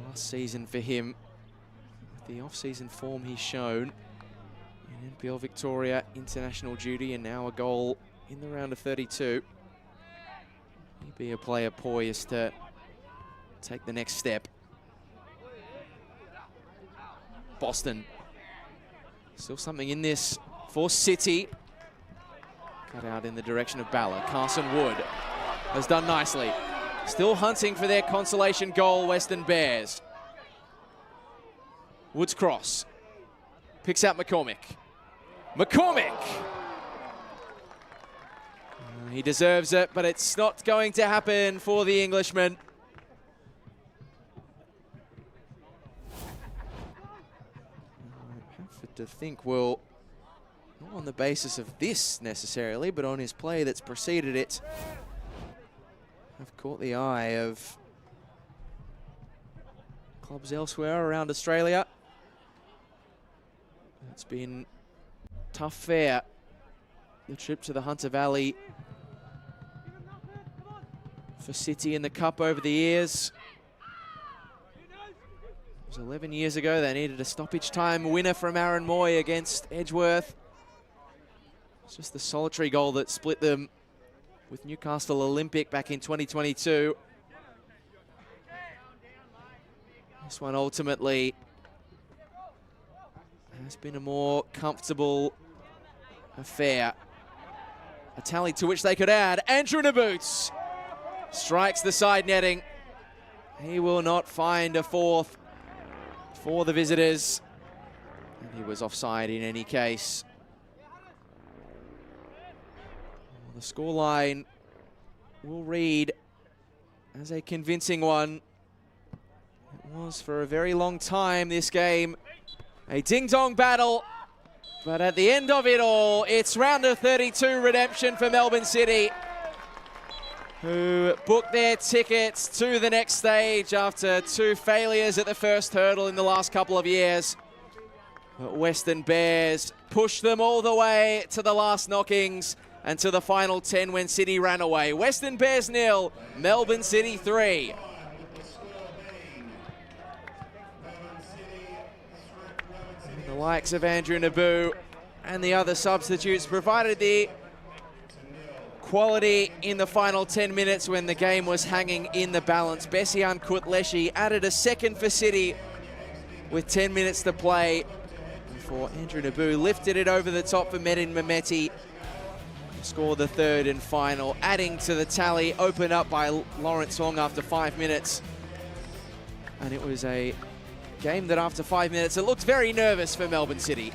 last season for him. The off-season form he's shown in NPL Victoria international duty, and now a goal in the round of 32. He'd be a player poised to take the next step. Boston. Still something in this for City. Cut out in the direction of Balla. Carson Wood has done nicely. Still hunting for their consolation goal, Western Bears. Woods cross. Picks out McCormick. McCormick! He deserves it, but it's not going to happen for the Englishman. I have to think, well, not on the basis of this necessarily, but on his play that's preceded it, have caught the eye of clubs elsewhere around Australia. It's been tough fare, the trip to the Hunter Valley for City in the Cup over the years. It was 11 years ago. They needed a stoppage time winner from Aaron Moy against Edgeworth. It's just the solitary goal that split them with Newcastle Olympic back in 2022. This one ultimately has been a more comfortable affair. A tally to which they could add. Andrew Naboots strikes the side netting. He will not find a fourth for the visitors. And he was offside in any case. The scoreline will read as a convincing one. It was for a very long time, this game, a ding-dong battle. But at the end of it all, it's round of 32 redemption for Melbourne City, who booked their tickets to the next stage after 2 failures at the first hurdle in the last couple of years. But Weston Bears pushed them all the way to the last knockings and to the final 10 when City ran away. Weston Bears 0, Melbourne City 3. The likes of Andrew Naboo and the other substitutes provided the quality in the final 10 minutes when the game was hanging in the balance. Bessian Kutleshi added a second for City with 10 minutes to play before Andrew Naboo lifted it over the top for Medin Mehmeti. Scored the third and final, adding to the tally, opened up by Lawrence Hong after 5 minutes. And it was a game that after 5 minutes, it looked very nervous for Melbourne City.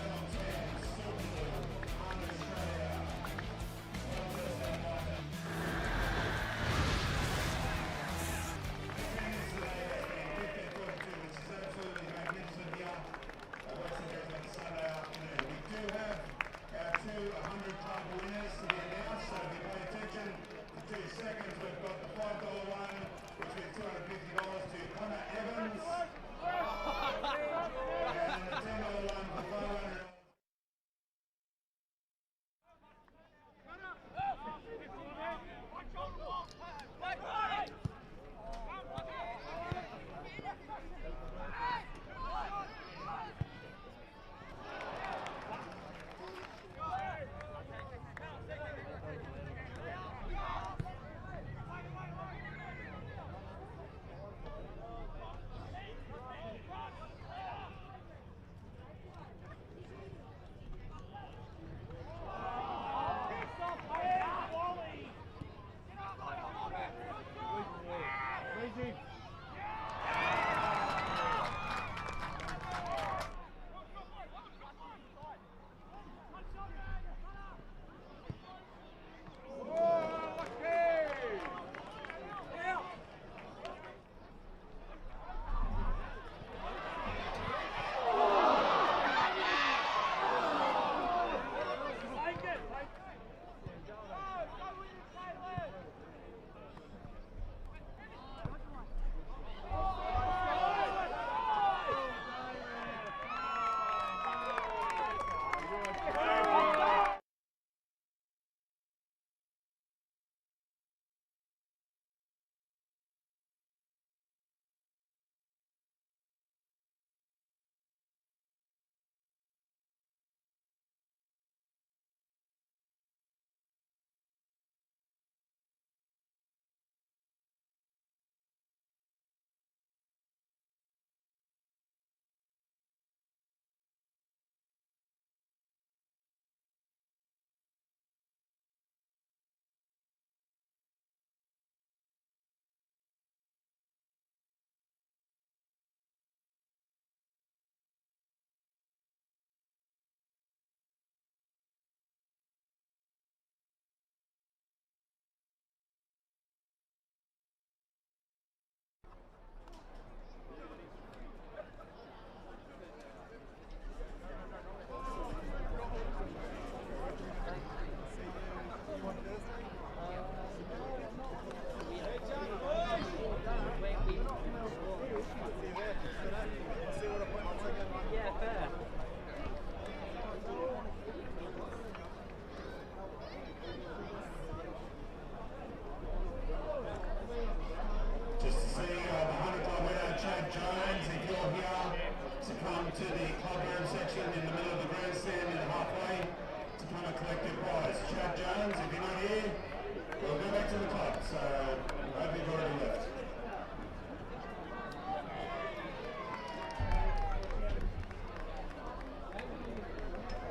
in a minute.